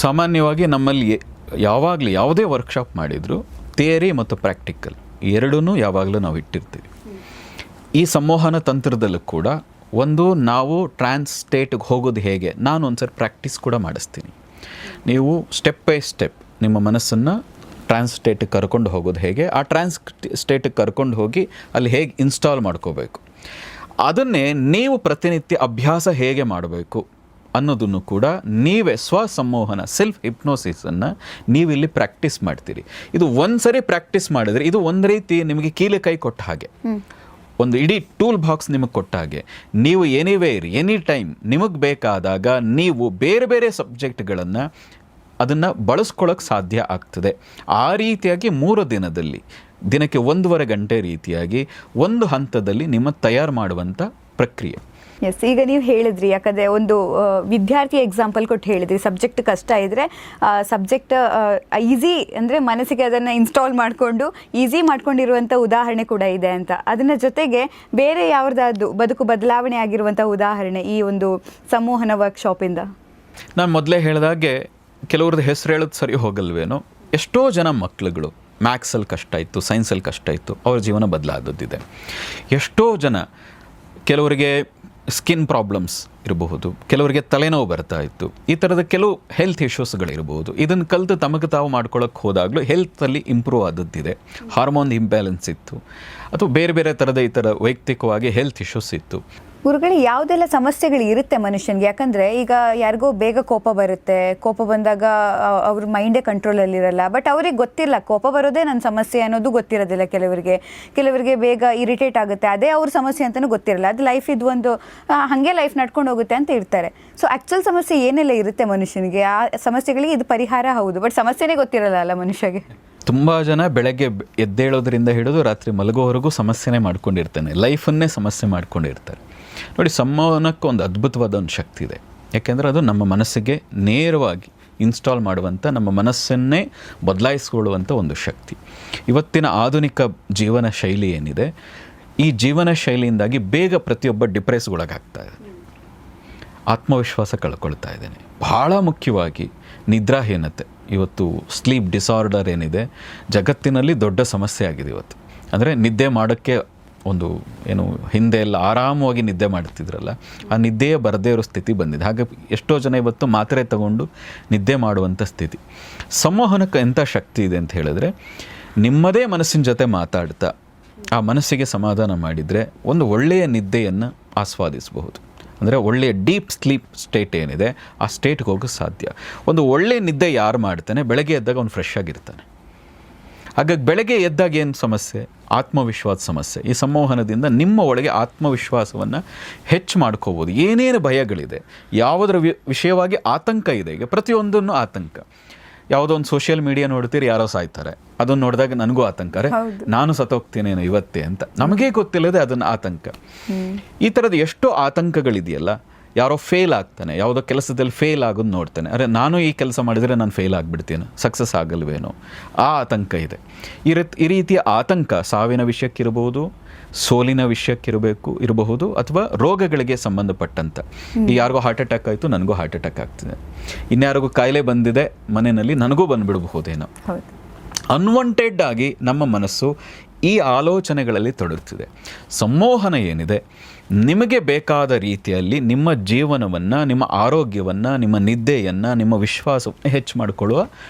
[SPEAKER 2] ಸಾಮಾನ್ಯವಾಗಿ ನಮ್ಮಲ್ಲಿ ಯಾವಾಗಲೂ ಯಾವುದೇ ವರ್ಕ್ಶಾಪ್ ಮಾಡಿದರೂ ಥಿಯರಿ ಮತ್ತು ಪ್ರಾಕ್ಟಿಕಲ್ ಎರಡೂ ಯಾವಾಗಲೂ ನಾವು ಇಟ್ಟಿರ್ತೀವಿ. ಈ ಸಂವಹನ ತಂತ್ರದಲ್ಲೂ ಕೂಡ ನಾವು ಟ್ರಾನ್ಸ್ ಸ್ಟೇಟ್ಗೆ ಹೋಗೋದು ಹೇಗೆ, ನಾನು ಒಂದ್ಸರಿ ಪ್ರಾಕ್ಟೀಸ್ ಕೂಡ ಮಾಡಿಸ್ತೀನಿ. ನೀವು ಸ್ಟೆಪ್ ಬೈ ಸ್ಟೆಪ್ ನಿಮ್ಮ ಮನಸ್ಸನ್ನು ಟ್ರಾನ್ಸ್ ಸ್ಟೇಟಿಗೆ ಕರ್ಕೊಂಡು ಹೋಗೋದು ಹೇಗೆ, ಆ ಟ್ರಾನ್ಸ್ ಸ್ಟೇಟಿಗೆ ಕರ್ಕೊಂಡು ಹೋಗಿ ಅಲ್ಲಿ ಹೇಗೆ ಇನ್ಸ್ಟಾಲ್ ಮಾಡ್ಕೋಬೇಕು, ಅದನ್ನೇ ನೀವು ಪ್ರತಿನಿತ್ಯ ಅಭ್ಯಾಸ ಹೇಗೆ ಮಾಡಬೇಕು ಅನ್ನೋದನ್ನು ಕೂಡ ನೀವೇ ಸ್ವಸಂಮೋಹನ ಸೆಲ್ಫ್ ಹಿಪ್ನೋಸಿಸನ್ನು ನೀವಿಲ್ಲಿ ಪ್ರಾಕ್ಟೀಸ್ ಮಾಡ್ತೀರಿ. ಇದು ಒಂದು ಸರಿ ಪ್ರಾಕ್ಟೀಸ್ ಮಾಡಿದರೆ ಇದು ಒಂದು ರೀತಿ ನಿಮಗೆ ಕೀಲೆ ಕೈ ಕೊಟ್ಟ ಹಾಗೆ, ಒಂದು ಇಡೀ ಟೂಲ್ ಬಾಕ್ಸ್ ನಿಮಗೆ ಕೊಟ್ಟ ಹಾಗೆ. ನೀವು ಎನಿವೇರ್ ಎನಿ ಟೈಮ್ ನಿಮಗೆ ಬೇಕಾದಾಗ ನೀವು ಬೇರೆ ಬೇರೆ ಸಬ್ಜೆಕ್ಟ್ಗಳನ್ನು ಅದನ್ನು ಬಳಸ್ಕೊಳ್ಳೋಕ್ಕೆ ಸಾಧ್ಯ ಆಗ್ತದೆ. ಆ ರೀತಿಯಾಗಿ 3 ದಿನದಲ್ಲಿ ದಿನಕ್ಕೆ 1.5 ಗಂಟೆ ರೀತಿಯಾಗಿ ಒಂದು ಹಂತದಲ್ಲಿ ನಿಮ್ಮ ತಯಾರು ಮಾಡುವಂಥ ಪ್ರಕ್ರಿಯೆ.
[SPEAKER 1] ಎಸ್, ಈಗ ನೀವು ಹೇಳಿದ್ರಿ, ಯಾಕಂದರೆ ಒಂದು ವಿದ್ಯಾರ್ಥಿ ಎಕ್ಸಾಂಪಲ್ ಕೊಟ್ಟು ಹೇಳಿದ್ರಿ, ಸಬ್ಜೆಕ್ಟ್ ಕಷ್ಟ ಇದ್ದರೆ ಸಬ್ಜೆಕ್ಟ್ ಈಸಿ ಅಂದರೆ ಮನಸ್ಸಿಗೆ ಅದನ್ನು ಇನ್ಸ್ಟಾಲ್ ಮಾಡಿಕೊಂಡು ಈಸಿ ಮಾಡ್ಕೊಂಡಿರುವಂಥ ಉದಾಹರಣೆ ಕೂಡ ಇದೆ ಅಂತ. ಅದನ್ನ ಜೊತೆಗೆ ಬೇರೆ ಯಾವುದಾದ್ರು ಬದುಕು ಬದಲಾವಣೆ ಆಗಿರುವಂಥ ಉದಾಹರಣೆ ಈ ಒಂದು ಸಂಮೋಹನ ವರ್ಕ್ಶಾಪಿಂದ?
[SPEAKER 2] ನಾನು ಮೊದಲೇ ಹೇಳಿದಾಗೆ ಕೆಲವ್ರದ್ದು ಹೆಸರು ಹೇಳೋದು ಸರಿ ಹೋಗಲ್ವೇನೋ, ಎಷ್ಟೋ ಜನ ಮಕ್ಕಳುಗಳು ಮ್ಯಾಥ್ಸಲ್ಲಿ ಕಷ್ಟ ಇತ್ತು, ಸೈನ್ಸಲ್ಲಿ ಕಷ್ಟ ಇತ್ತು, ಅವ್ರ ಜೀವನ ಬದಲಾದದ್ದಿದೆ. ಎಷ್ಟೋ ಜನ ಕೆಲವರಿಗೆ ಸ್ಕಿನ್ ಪ್ರಾಬ್ಲಮ್ಸ್ ಇರಬಹುದು, ಕೆಲವರಿಗೆ ತಲೆನೋವು ಬರ್ತಾ ಇತ್ತು, ಈ ಥರದ ಕೆಲವು ಹೆಲ್ತ್ ಇಶ್ಯೂಸ್ಗಳಿರ್ಬೋದು. ಇದನ್ನು ಕಲಿತು ತಮಗೆ ತಾವು ಮಾಡ್ಕೊಳ್ಳೋಕ್ಕೆ ಹೋದಾಗಲೂ ಹೆಲ್ತಲ್ಲಿ ಇಂಪ್ರೂವ್ ಆದದ್ದಿದೆ. ಹಾರ್ಮೋನ್ ಇಂಬ್ಯಾಲೆನ್ಸ್ ಇತ್ತು ಅಥವಾ ಬೇರೆ ಬೇರೆ ಥರದ ಈ ಥರ ವೈಯಕ್ತಿಕವಾಗಿ ಹೆಲ್ತ್ ಇಶ್ಯೂಸ್ ಇತ್ತು.
[SPEAKER 1] ಗುರುಗಳು, ಯಾವುದೆಲ್ಲ ಸಮಸ್ಯೆಗಳು ಇರುತ್ತೆ ಮನುಷ್ಯನಿಗೆ? ಯಾಕಂದರೆ ಈಗ ಯಾರಿಗೋ ಬೇಗ ಕೋಪ ಬರುತ್ತೆ, ಕೋಪ ಬಂದಾಗ ಅವ್ರ ಮೈಂಡೇ ಕಂಟ್ರೋಲಲ್ಲಿರಲ್ಲ. ಬಟ್ ಅವ್ರಿಗೆ ಗೊತ್ತಿಲ್ಲ ಕೋಪ ಬರೋದೇ ನನ್ನ ಸಮಸ್ಯೆ ಅನ್ನೋದು ಗೊತ್ತಿರೋದಿಲ್ಲ. ಕೆಲವರಿಗೆ ಬೇಗ ಇರಿಟೇಟ್ ಆಗುತ್ತೆ, ಅದೇ ಅವ್ರ ಸಮಸ್ಯೆ ಅಂತಲೂ ಗೊತ್ತಿರಲ್ಲ. ಅದು ಲೈಫ್ ಇದು ಒಂದು ಹಾಗೆ ಲೈಫ್ ನಡ್ಕೊಂಡು ಹೋಗುತ್ತೆ ಅಂತ ಇರ್ತಾರೆ. ಸೊ ಆ್ಯಕ್ಚುಲ್ ಸಮಸ್ಯೆ ಏನೆಲ್ಲ ಇರುತ್ತೆ ಮನುಷ್ಯನಿಗೆ? ಆ ಸಮಸ್ಯೆಗಳಿಗೆ ಇದು ಪರಿಹಾರ ಹೌದು, ಬಟ್ ಸಮಸ್ಯೆನೇ ಗೊತ್ತಿರಲ್ಲ ಅಲ್ಲ ಮನುಷ್ಯಗೆ.
[SPEAKER 2] ತುಂಬ ಜನ ಬೆಳಗ್ಗೆ ಎದ್ದೇಳೋದ್ರಿಂದ ಹಿಡಿದು ರಾತ್ರಿ ಮಲಗೋವರೆಗೂ ಸಮಸ್ಯೆನೇ ಮಾಡ್ಕೊಂಡಿರ್ತಾನೆ, ಲೈಫನ್ನೇ ಸಮಸ್ಯೆ ಮಾಡ್ಕೊಂಡಿರ್ತಾರೆ. ನೋಡಿ, ಸಂವಹನಕ್ಕೆ ಒಂದು ಅದ್ಭುತವಾದ ಒಂದು ಶಕ್ತಿ ಇದೆ. ಯಾಕೆಂದರೆ ಅದು ನಮ್ಮ ಮನಸ್ಸಿಗೆ ನೇರವಾಗಿ ಇನ್ಸ್ಟಾಲ್ ಮಾಡುವಂಥ, ನಮ್ಮ ಮನಸ್ಸನ್ನೇ ಬದಲಾಯಿಸ್ಕೊಳ್ಳುವಂಥ ಒಂದು ಶಕ್ತಿ. ಇವತ್ತಿನ ಆಧುನಿಕ ಜೀವನ ಶೈಲಿ ಏನಿದೆ, ಈ ಜೀವನ ಶೈಲಿಯಿಂದಾಗಿ ಬೇಗ ಪ್ರತಿಯೊಬ್ಬ ಡಿಪ್ರೆಸ್ಗೊಳಗಾಗ್ತಾ ಇದೆ, ಆತ್ಮವಿಶ್ವಾಸ ಕಳ್ಕೊಳ್ತಾ ಇದ್ದೇನೆ. ಭಾಳ ಮುಖ್ಯವಾಗಿ ನಿದ್ರಾಹೀನತೆ, ಇವತ್ತು ಸ್ಲೀಪ್ ಡಿಸಾರ್ಡರ್ ಏನಿದೆ ಜಗತ್ತಿನಲ್ಲಿ ದೊಡ್ಡ ಸಮಸ್ಯೆ ಆಗಿದೆ ಇವತ್ತು. ಅಂದರೆ ನಿದ್ದೆ ಮಾಡೋಕ್ಕೆ ಒಂದು ಏನು ಹಿಂದೆ ಎಲ್ಲ ಆರಾಮವಾಗಿ ನಿದ್ದೆ ಮಾಡ್ತಿದ್ರಲ್ಲ, ಆ ನಿದ್ದೆಯೇ ಬರದೇ ಇರೋ ಸ್ಥಿತಿ ಬಂದಿದೆ. ಹಾಗೆ ಎಷ್ಟೋ ಜನ ಇವತ್ತು ಮಾತ್ರೆ ತಗೊಂಡು ನಿದ್ದೆ ಮಾಡುವಂಥ ಸ್ಥಿತಿ. ಸಂವಹನಕ್ಕೆ ಎಂಥ ಶಕ್ತಿ ಇದೆ ಅಂತ ಹೇಳಿದ್ರೆ, ನಿಮ್ಮದೇ ಮನಸ್ಸಿನ ಜೊತೆ ಮಾತಾಡ್ತಾ ಆ ಮನಸ್ಸಿಗೆ ಸಮಾಧಾನ ಮಾಡಿದರೆ ಒಂದು ಒಳ್ಳೆಯ ನಿದ್ದೆಯನ್ನು ಆಸ್ವಾದಿಸಬಹುದು. ಅಂದರೆ ಒಳ್ಳೆಯ ಡೀಪ್ ಸ್ಲೀಪ್ ಸ್ಟೇಟ್ ಏನಿದೆ ಆ ಸ್ಟೇಟ್ಗೆ ಹೋಗೋಕ್ಕೆ ಸಾಧ್ಯ. ಒಂದು ಒಳ್ಳೆಯ ನಿದ್ದೆ ಯಾರು ಮಾಡ್ತಾನೆ, ಬೆಳಗ್ಗೆ ಎದ್ದಾಗ ಅವ್ನು ಫ್ರೆಶ್ ಆಗಿರ್ತಾನೆ. ಹಾಗಾಗಿ ಬೆಳಗ್ಗೆ ಎದ್ದಾಗ ಏನು ಸಮಸ್ಯೆ? ಆತ್ಮವಿಶ್ವಾಸ ಸಮಸ್ಯೆ. ಈ ಸಂವಹನದಿಂದ ನಿಮ್ಮ ಒಳಗೆ ಆತ್ಮವಿಶ್ವಾಸವನ್ನು ಹೆಚ್ಚು ಮಾಡ್ಕೋಬೋದು. ಏನೇನು ಭಯಗಳಿದೆ, ಯಾವುದರ ವಿಷಯವಾಗಿ ಆತಂಕ ಇದೆ, ಈಗ ಪ್ರತಿಯೊಂದನ್ನು ಆತಂಕ. ಯಾವುದೋ ಒಂದು ಸೋಷಿಯಲ್ ಮೀಡಿಯಾ ನೋಡ್ತೀರಿ, ಯಾರೋ ಸಾಯ್ತಾರೆ, ಅದನ್ನು ನೋಡಿದಾಗ ನನಗೂ ಆತಂಕ, ನಾನು ಸತ್ತೋಗ್ತೀನೇನೋ ಇವತ್ತೇ ಅಂತ, ನಮಗೇ ಗೊತ್ತಿಲ್ಲದೆ ಅದನ್ನು ಆತಂಕ. ಈ ಥರದ ಎಷ್ಟೋ ಆತಂಕಗಳಿದೆಯಲ್ಲ. ಯಾರೋ ಫೇಲ್ ಆಗ್ತಾನೆ, ಯಾವುದೋ ಕೆಲಸದಲ್ಲಿ ಫೇಲ್ ಆಗೋದು ನೋಡ್ತಾನೆ, ಅರೆ ನಾನು ಈ ಕೆಲಸ ಮಾಡಿದರೆ ನಾನು ಫೇಲ್ ಆಗಿಬಿಡ್ತೀನಿ, ಸಕ್ಸಸ್ ಆಗಲ್ವೇನೋ, ಆ ಆತಂಕ ಇದೆ. ಈ ರೀತಿಯ ಆತಂಕ ಸಾವಿನ ವಿಷಯಕ್ಕಿರಬಹುದು, ಸೋಲಿನ ಇರಬಹುದು, ಅಥವಾ ರೋಗಗಳಿಗೆ ಸಂಬಂಧಪಟ್ಟಂಥ. ಈಗ ಯಾರಿಗೋ ಹಾರ್ಟ್ ಅಟ್ಯಾಕ್ ಆಯಿತು, ನನಗೂ ಹಾರ್ಟ್ ಅಟ್ಯಾಕ್ ಆಗ್ತಿದೆ, ಇನ್ಯಾರಿಗೂ ಕಾಯಿಲೆ ಬಂದಿದೆ ಮನೆಯಲ್ಲಿ, ನನಗೂ ಬಂದುಬಿಡಬಹುದೇನೋ. ಅನ್ವಾಂಟೆಡ್ ಆಗಿ ನಮ್ಮ ಮನಸ್ಸು ಈ ಆಲೋಚನೆಗಳಲ್ಲಿ ತೊಡಗ್ತಿದೆ. ಸಂಮೋಹನ ಏನಿದೆ, ನಿಮಗೆ ಬೇಕಾದ ರೀತಿಯಲ್ಲಿ ನಿಮ್ಮ ಜೀವನವನ್ನು, ನಿಮ್ಮ ಆರೋಗ್ಯವನ್ನು, ನಿಮ್ಮ ನಿದ್ದೆಯನ್ನು, ನಿಮ್ಮ ವಿಶ್ವಾಸವನ್ನು ಹೆಚ್ಚು ಮಾಡಿಕೊಳ್ಳುವ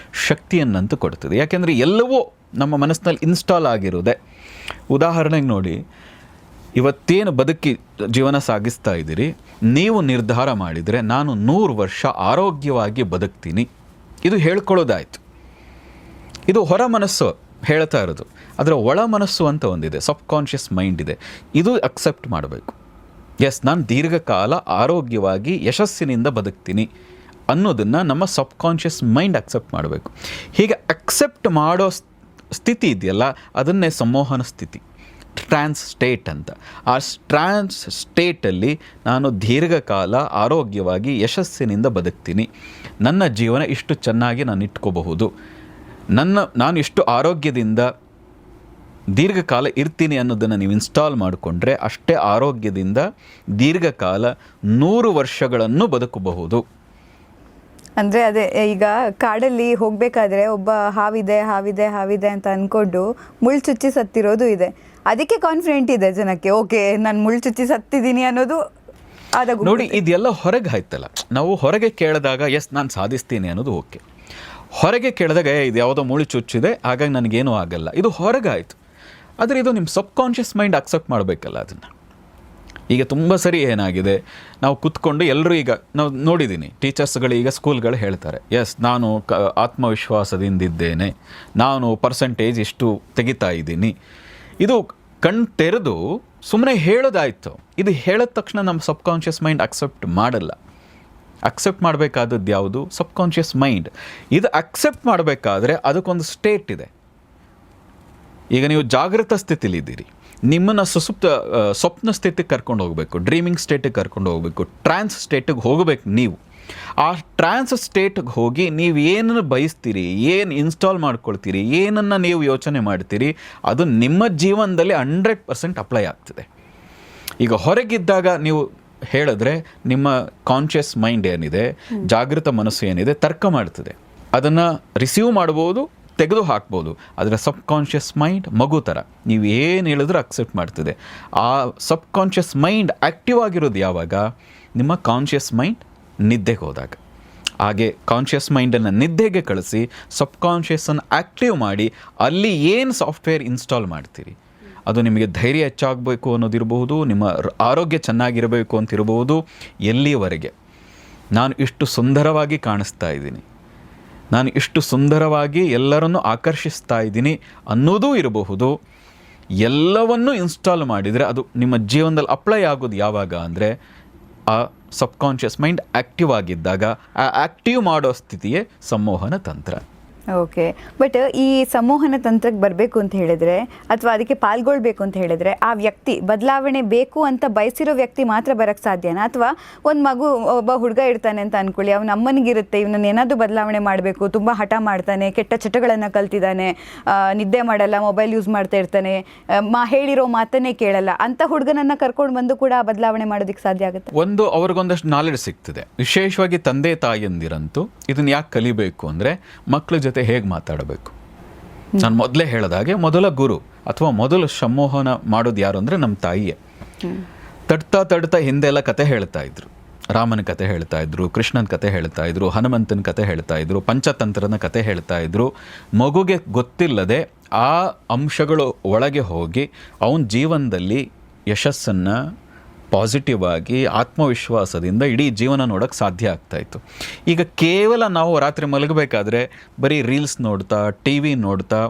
[SPEAKER 2] ಶಕ್ತಿಯನ್ನಂತೂ ಕೊಡ್ತದೆ. ಯಾಕೆಂದರೆ ಎಲ್ಲವೂ ನಮ್ಮ ಮನಸ್ಸಿನಲ್ಲಿ ಇನ್ಸ್ಟಾಲ್ ಆಗಿರೋದೆ. ಉದಾಹರಣೆಗೆ ನೋಡಿ, ಇವತ್ತೇನು ಬದುಕಿ ಜೀವನ ಸಾಗಿಸ್ತಾ ಇದ್ದೀರಿ, ನೀವು ನಿರ್ಧಾರ ಮಾಡಿದರೆ ನಾನು 100 ವರ್ಷ ಆರೋಗ್ಯವಾಗಿ ಬದುಕ್ತೀನಿ, ಇದು ಹೇಳ್ಕೊಳ್ಳೋದಾಯಿತು. ಇದು ಹೊರ ಮನಸ್ಸು ಹೇಳ್ತಾ ಇರೋದು. ಅದರ ಒಳ ಮನಸ್ಸು ಅಂತ ಒಂದಿದೆ, ಸಬ್ಕಾನ್ಷಿಯಸ್ ಮೈಂಡ್ ಇದೆ, ಇದು ಅಕ್ಸೆಪ್ಟ್ ಮಾಡಬೇಕು. ಎಸ್, ನಾನು ದೀರ್ಘಕಾಲ ಆರೋಗ್ಯವಾಗಿ ಯಶಸ್ಸಿನಿಂದ ಬದುಕ್ತೀನಿ ಅನ್ನೋದನ್ನು ನಮ್ಮ ಸಬ್ಕಾನ್ಷಿಯಸ್ ಮೈಂಡ್ ಅಕ್ಸೆಪ್ಟ್ ಮಾಡಬೇಕು. ಹೀಗೆ ಅಕ್ಸೆಪ್ಟ್ ಮಾಡೋ ಸ್ಥಿತಿ ಇದೆಯಲ್ಲ, ಅದನ್ನೇ ಸಂಮೋಹನ ಸ್ಥಿತಿ, ಟ್ರಾನ್ಸ್ ಸ್ಟೇಟ್ ಅಂತ. ಆ ಟ್ರಾನ್ಸ್ ಸ್ಟೇಟಲ್ಲಿ ನಾನು ದೀರ್ಘಕಾಲ ಆರೋಗ್ಯವಾಗಿ ಯಶಸ್ಸಿನಿಂದ ಬದುಕ್ತೀನಿ, ನನ್ನ ಜೀವನ ಇಷ್ಟು ಚೆನ್ನಾಗಿ ನಾನು ಇಟ್ಕೋಬಹುದು, ನಾನು ಇಷ್ಟು ಆರೋಗ್ಯದಿಂದ ದೀರ್ಘಕಾಲ ಇರ್ತೀನಿ ಅನ್ನೋದನ್ನು ನೀವು ಇನ್ಸ್ಟಾಲ್ ಮಾಡಿಕೊಂಡ್ರೆ ಅಷ್ಟೇ ಆರೋಗ್ಯದಿಂದ ದೀರ್ಘಕಾಲ 100 ವರ್ಷಗಳನ್ನು ಬದುಕಬಹುದು.
[SPEAKER 1] ಅಂದರೆ ಅದೇ, ಈಗ ಕಾಡಲ್ಲಿ ಹೋಗಬೇಕಾದ್ರೆ ಒಬ್ಬ ಹಾವಿದೆ ಅಂತ ಅಂದ್ಕೊಂಡು ಮುಳ್ಳು ಚುಚ್ಚಿ ಸತ್ತಿರೋದು ಇದೆ. ಅದಕ್ಕೆ ಕಾನ್ಫಿಡೆಂಟ್ ಇದೆ ಜನಕ್ಕೆ, ಓಕೆ ನಾನು ಮುಳ್ಳು ಚುಚ್ಚಿ ಸತ್ತಿದ್ದೀನಿ ಅನ್ನೋದು ಆದಾಗ.
[SPEAKER 2] ನೋಡಿ, ಇದೆಲ್ಲ ಹೊರಗೆ ಆಯ್ತಲ್ಲ. ನಾವು ಹೊರಗೆ ಕೇಳಿದಾಗ ಎಸ್ ನಾನು ಸಾಧಿಸ್ತೀನಿ ಅನ್ನೋದು ಓಕೆ. ಹೊರಗೆ ಕೇಳಿದಾಗ ಇದು ಯಾವುದೋ ಮುಳ್ಳು ಚುಚ್ಚಿದೆ ಹಾಗಾಗಿ ನನಗೇನೂ ಆಗಲ್ಲ, ಇದು ಹೊರಗೆ ಆಯಿತು. ಆದರೆ ಇದು ನಿಮ್ಮ ಸಬ್ಕಾನ್ಷಿಯಸ್ ಮೈಂಡ್ ಅಕ್ಸೆಪ್ಟ್ ಮಾಡಬೇಕಲ್ಲ ಅದನ್ನು. ಈಗ ತುಂಬ ಸರಿ ಏನಾಗಿದೆ, ನಾವು ಕೂತ್ಕೊಂಡು ಎಲ್ಲರೂ, ಈಗ ನಾವು ನೋಡಿದ್ದೀನಿ ಟೀಚರ್ಸ್ಗಳು, ಈಗ ಸ್ಕೂಲ್ಗಳು ಹೇಳ್ತಾರೆ, ಎಸ್ ನಾನು ಆತ್ಮವಿಶ್ವಾಸದಿಂದಿದ್ದೇನೆ, ನಾನು ಪರ್ಸೆಂಟೇಜ್ ಇಷ್ಟು ತೆಗಿತಾ ಇದ್ದೀನಿ. ಇದು ಕಣ್ ತೆರೆದು ಸುಮ್ಮನೆ ಹೇಳೋದಾಯಿತು. ಇದು ಹೇಳಿದ ತಕ್ಷಣ ನಮ್ಮ ಸಬ್ಕಾನ್ಷಿಯಸ್ ಮೈಂಡ್ ಅಕ್ಸೆಪ್ಟ್ ಮಾಡಲ್ಲ. ಅಕ್ಸೆಪ್ಟ್ ಮಾಡಬೇಕಾದದ್ದು ಯಾವುದು? Subconscious mind. ಇದು ಅಕ್ಸೆಪ್ಟ್ ಮಾಡಬೇಕಾದ್ರೆ ಅದಕ್ಕೊಂದು ಸ್ಟೇಟ್ ಇದೆ. ಈಗ ನೀವು ಜಾಗೃತ ಸ್ಥಿತಿಲಿದ್ದೀರಿ, ನಿಮ್ಮನ್ನು ಸ್ವಪ್ನ ಸ್ಥಿತಿಗೆ ಕರ್ಕೊಂಡು ಹೋಗಬೇಕು, ಡ್ರೀಮಿಂಗ್ ಸ್ಟೇಟಿಗೆ ಕರ್ಕೊಂಡು ಹೋಗಬೇಕು, ಟ್ರಾನ್ಸ್ ಸ್ಟೇಟಿಗೆ ಹೋಗಬೇಕು. ನೀವು ಆ ಟ್ರಾನ್ಸ್ ಸ್ಟೇಟ್ಗೆ ಹೋಗಿ ನೀವು ಏನನ್ನು ಬಯಸ್ತೀರಿ, ಏನು ಇನ್ಸ್ಟಾಲ್ ಮಾಡ್ಕೊಳ್ತೀರಿ, ಏನನ್ನು ನೀವು ಯೋಚನೆ ಮಾಡ್ತೀರಿ, ಅದು ನಿಮ್ಮ ಜೀವನದಲ್ಲಿ 100% ಅಪ್ಲೈ ಆಗ್ತದೆ. ಈಗ ಹೊರಗಿದ್ದಾಗ ನೀವು ಹೇಳಿದ್ರೆ ನಿಮ್ಮ ಕಾನ್ಷಿಯಸ್ ಮೈಂಡ್ ಏನಿದೆ, ಜಾಗೃತ ಮನಸ್ಸು ಏನಿದೆ, ತರ್ಕ ಮಾಡ್ತದೆ. ಅದನ್ನು ರಿಸೀವ್ ಮಾಡ್ಬೋದು, ತೆಗೆದು ಹಾಕ್ಬೋದು. ಆದರೆ ಸಬ್ಕಾನ್ಷಿಯಸ್ ಮೈಂಡ್ ಮಗು ಥರ, ನೀವು ಏನು ಹೇಳಿದ್ರೂ ಅಕ್ಸೆಪ್ಟ್ ಮಾಡ್ತದೆ. ಆ ಸಬ್ಕಾನ್ಷಿಯಸ್ ಮೈಂಡ್ ಆ್ಯಕ್ಟಿವ್ ಆಗಿರೋದು ಯಾವಾಗ? ನಿಮ್ಮ ಕಾನ್ಷಿಯಸ್ ಮೈಂಡ್ ನಿದ್ದೆಗೆ ಹೋದಾಗ. ಹಾಗೆ ಕಾನ್ಷಿಯಸ್ ಮೈಂಡನ್ನು ನಿದ್ದೆಗೆ ಕಳಿಸಿ ಸಬ್ಕಾನ್ಷಿಯಸನ್ನು ಆ್ಯಕ್ಟಿವ್ ಮಾಡಿ ಅಲ್ಲಿ ಏನು ಸಾಫ್ಟ್ವೇರ್ ಇನ್ಸ್ಟಾಲ್ ಮಾಡ್ತೀರಿ, ಅದು ನಿಮಗೆ ಧೈರ್ಯ ಹೆಚ್ಚಾಗಬೇಕು ಅನ್ನೋದಿರಬಹುದು, ನಿಮ್ಮ ಆರೋಗ್ಯ ಚೆನ್ನಾಗಿರಬೇಕು ಅಂತಿರಬಹುದು, ಎಲ್ಲಿಯವರೆಗೆ ನಾನು ಇಷ್ಟು ಸುಂದರವಾಗಿ ಕಾಣಿಸ್ತಾ ಇದ್ದೀನಿ, ನಾನು ಇಷ್ಟು ಸುಂದರವಾಗಿ ಎಲ್ಲರನ್ನೂ ಆಕರ್ಷಿಸ್ತಾ ಇದ್ದೀನಿ ಅನ್ನೋದೂ ಇರಬಹುದು. ಎಲ್ಲವನ್ನೂ ಇನ್ಸ್ಟಾಲ್ ಮಾಡಿದರೆ ಅದು ನಿಮ್ಮ ಜೀವನದಲ್ಲಿ ಅಪ್ಲೈ ಆಗೋದು ಯಾವಾಗ ಅಂದರೆ ಆ ಸಬ್ಕಾನ್ಷಿಯಸ್ ಮೈಂಡ್ ಆ್ಯಕ್ಟಿವ್ ಆಗಿದ್ದಾಗ. ಆ ಆ್ಯಕ್ಟಿವ್ ಮಾಡೋ ಸ್ಥಿತಿಯೇ ಸಂಮೋಹನ ತಂತ್ರ.
[SPEAKER 1] ಓಕೆ, ಬಟ್ ಈ ಸಂಮೋಹನ ತಂತ್ರಕ್ಕೆ ಬರಬೇಕು ಅಂತ ಹೇಳಿದ್ರೆ, ಅಥವಾ ಅದಕ್ಕೆ ಪಾಲ್ಗೊಳ್ಬೇಕು ಅಂತ ಹೇಳಿದ್ರೆ, ಆ ವ್ಯಕ್ತಿ ಬದಲಾವಣೆ ಬೇಕು ಅಂತ ಬಯಸಿರೋ ವ್ಯಕ್ತಿ ಮಾತ್ರ ಬರೋಕ್ಕೆ ಸಾಧ್ಯನಾ? ಅಥವಾ ಒಂದು ಮಗು, ಒಬ್ಬ ಹುಡುಗ ಇರ್ತಾನೆ ಅಂತ ಅಂದ್ಕೊಳ್ಳಿ, ಅವ್ನ ಅಮ್ಮನಿಗಿರುತ್ತೆ ಇವನನ್ನು ಏನಾದರೂ ಬದಲಾವಣೆ ಮಾಡಬೇಕು, ತುಂಬ ಹಠ ಮಾಡ್ತಾನೆ, ಕೆಟ್ಟ ಚಟಗಳನ್ನು ಕಲ್ತಿದ್ದಾನೆ, ನಿದ್ದೆ ಮಾಡಲ್ಲ, ಮೊಬೈಲ್ ಯೂಸ್ ಮಾಡ್ತಾ ಇರ್ತಾನೆ, ಹೇಳಿರೋ ಮಾತನ್ನೇ ಕೇಳಲ್ಲ, ಅಂಥ ಹುಡುಗನನ್ನು ಕರ್ಕೊಂಡು ಬಂದು ಕೂಡ ಬದಲಾವಣೆ ಮಾಡೋದಕ್ಕೆ ಸಾಧ್ಯ ಆಗುತ್ತೆ?
[SPEAKER 2] ಒಂದು ಅವ್ರಿಗೊಂದಷ್ಟು ನಾಲೆಡ್ಜ್ ಸಿಗ್ತದೆ. ವಿಶೇಷವಾಗಿ ತಂದೆ ತಾಯಿಯಂದಿರಂತೂ ಇದನ್ನು ಯಾಕೆ ಕಲಿಬೇಕು ಅಂದರೆ ಮಕ್ಕಳ ಜೊತೆ ಹೇಗೆ ಮಾತಾಡಬೇಕು. ನಾನು ಮೊದಲೇ ಹೇಳಿದಾಗೆ ಮೊದಲ ಗುರು ಅಥವಾ ಮೊದಲು ಸಂಮೋಹನ ಮಾಡೋದು ಯಾರು ಅಂದರೆ ನಮ್ಮ ತಾಯಿಯೇ. ತಡ್ತಾ ಹಿಂದೆಲ್ಲ ಕತೆ ಹೇಳ್ತಾ ಇದ್ರು. ರಾಮನ ಕತೆ ಹೇಳ್ತಾ ಇದ್ರು, ಕೃಷ್ಣನ ಕತೆ ಹೇಳ್ತಾ ಇದ್ರು, ಹನುಮಂತನ ಕತೆ ಹೇಳ್ತಾ ಇದ್ರು, ಪಂಚತಂತ್ರನ ಕತೆ ಹೇಳ್ತಾ ಇದ್ರು. ಮಗುಗೆ ಗೊತ್ತಿಲ್ಲದೆ ಆ ಅಂಶಗಳು ಒಳಗೆ ಹೋಗಿ ಅವನ ಜೀವನದಲ್ಲಿ ಯಶಸ್ಸನ್ನು ಪಾಸಿಟಿವ್ ಆಗಿ ಆತ್ಮವಿಶ್ವಾಸದಿಂದ ಇಡೀ ಜೀವನ ನೋಡೋಕ್ಕೆ ಸಾಧ್ಯ ಆಗ್ತಾಯಿತ್ತು. ಈಗ ಕೇವಲ ನಾವು ರಾತ್ರಿ ಮಲಗಬೇಕಾದ್ರೆ ಬರೀ ರೀಲ್ಸ್ ನೋಡ್ತಾ, ಟಿ ವಿ ನೋಡ್ತಾ,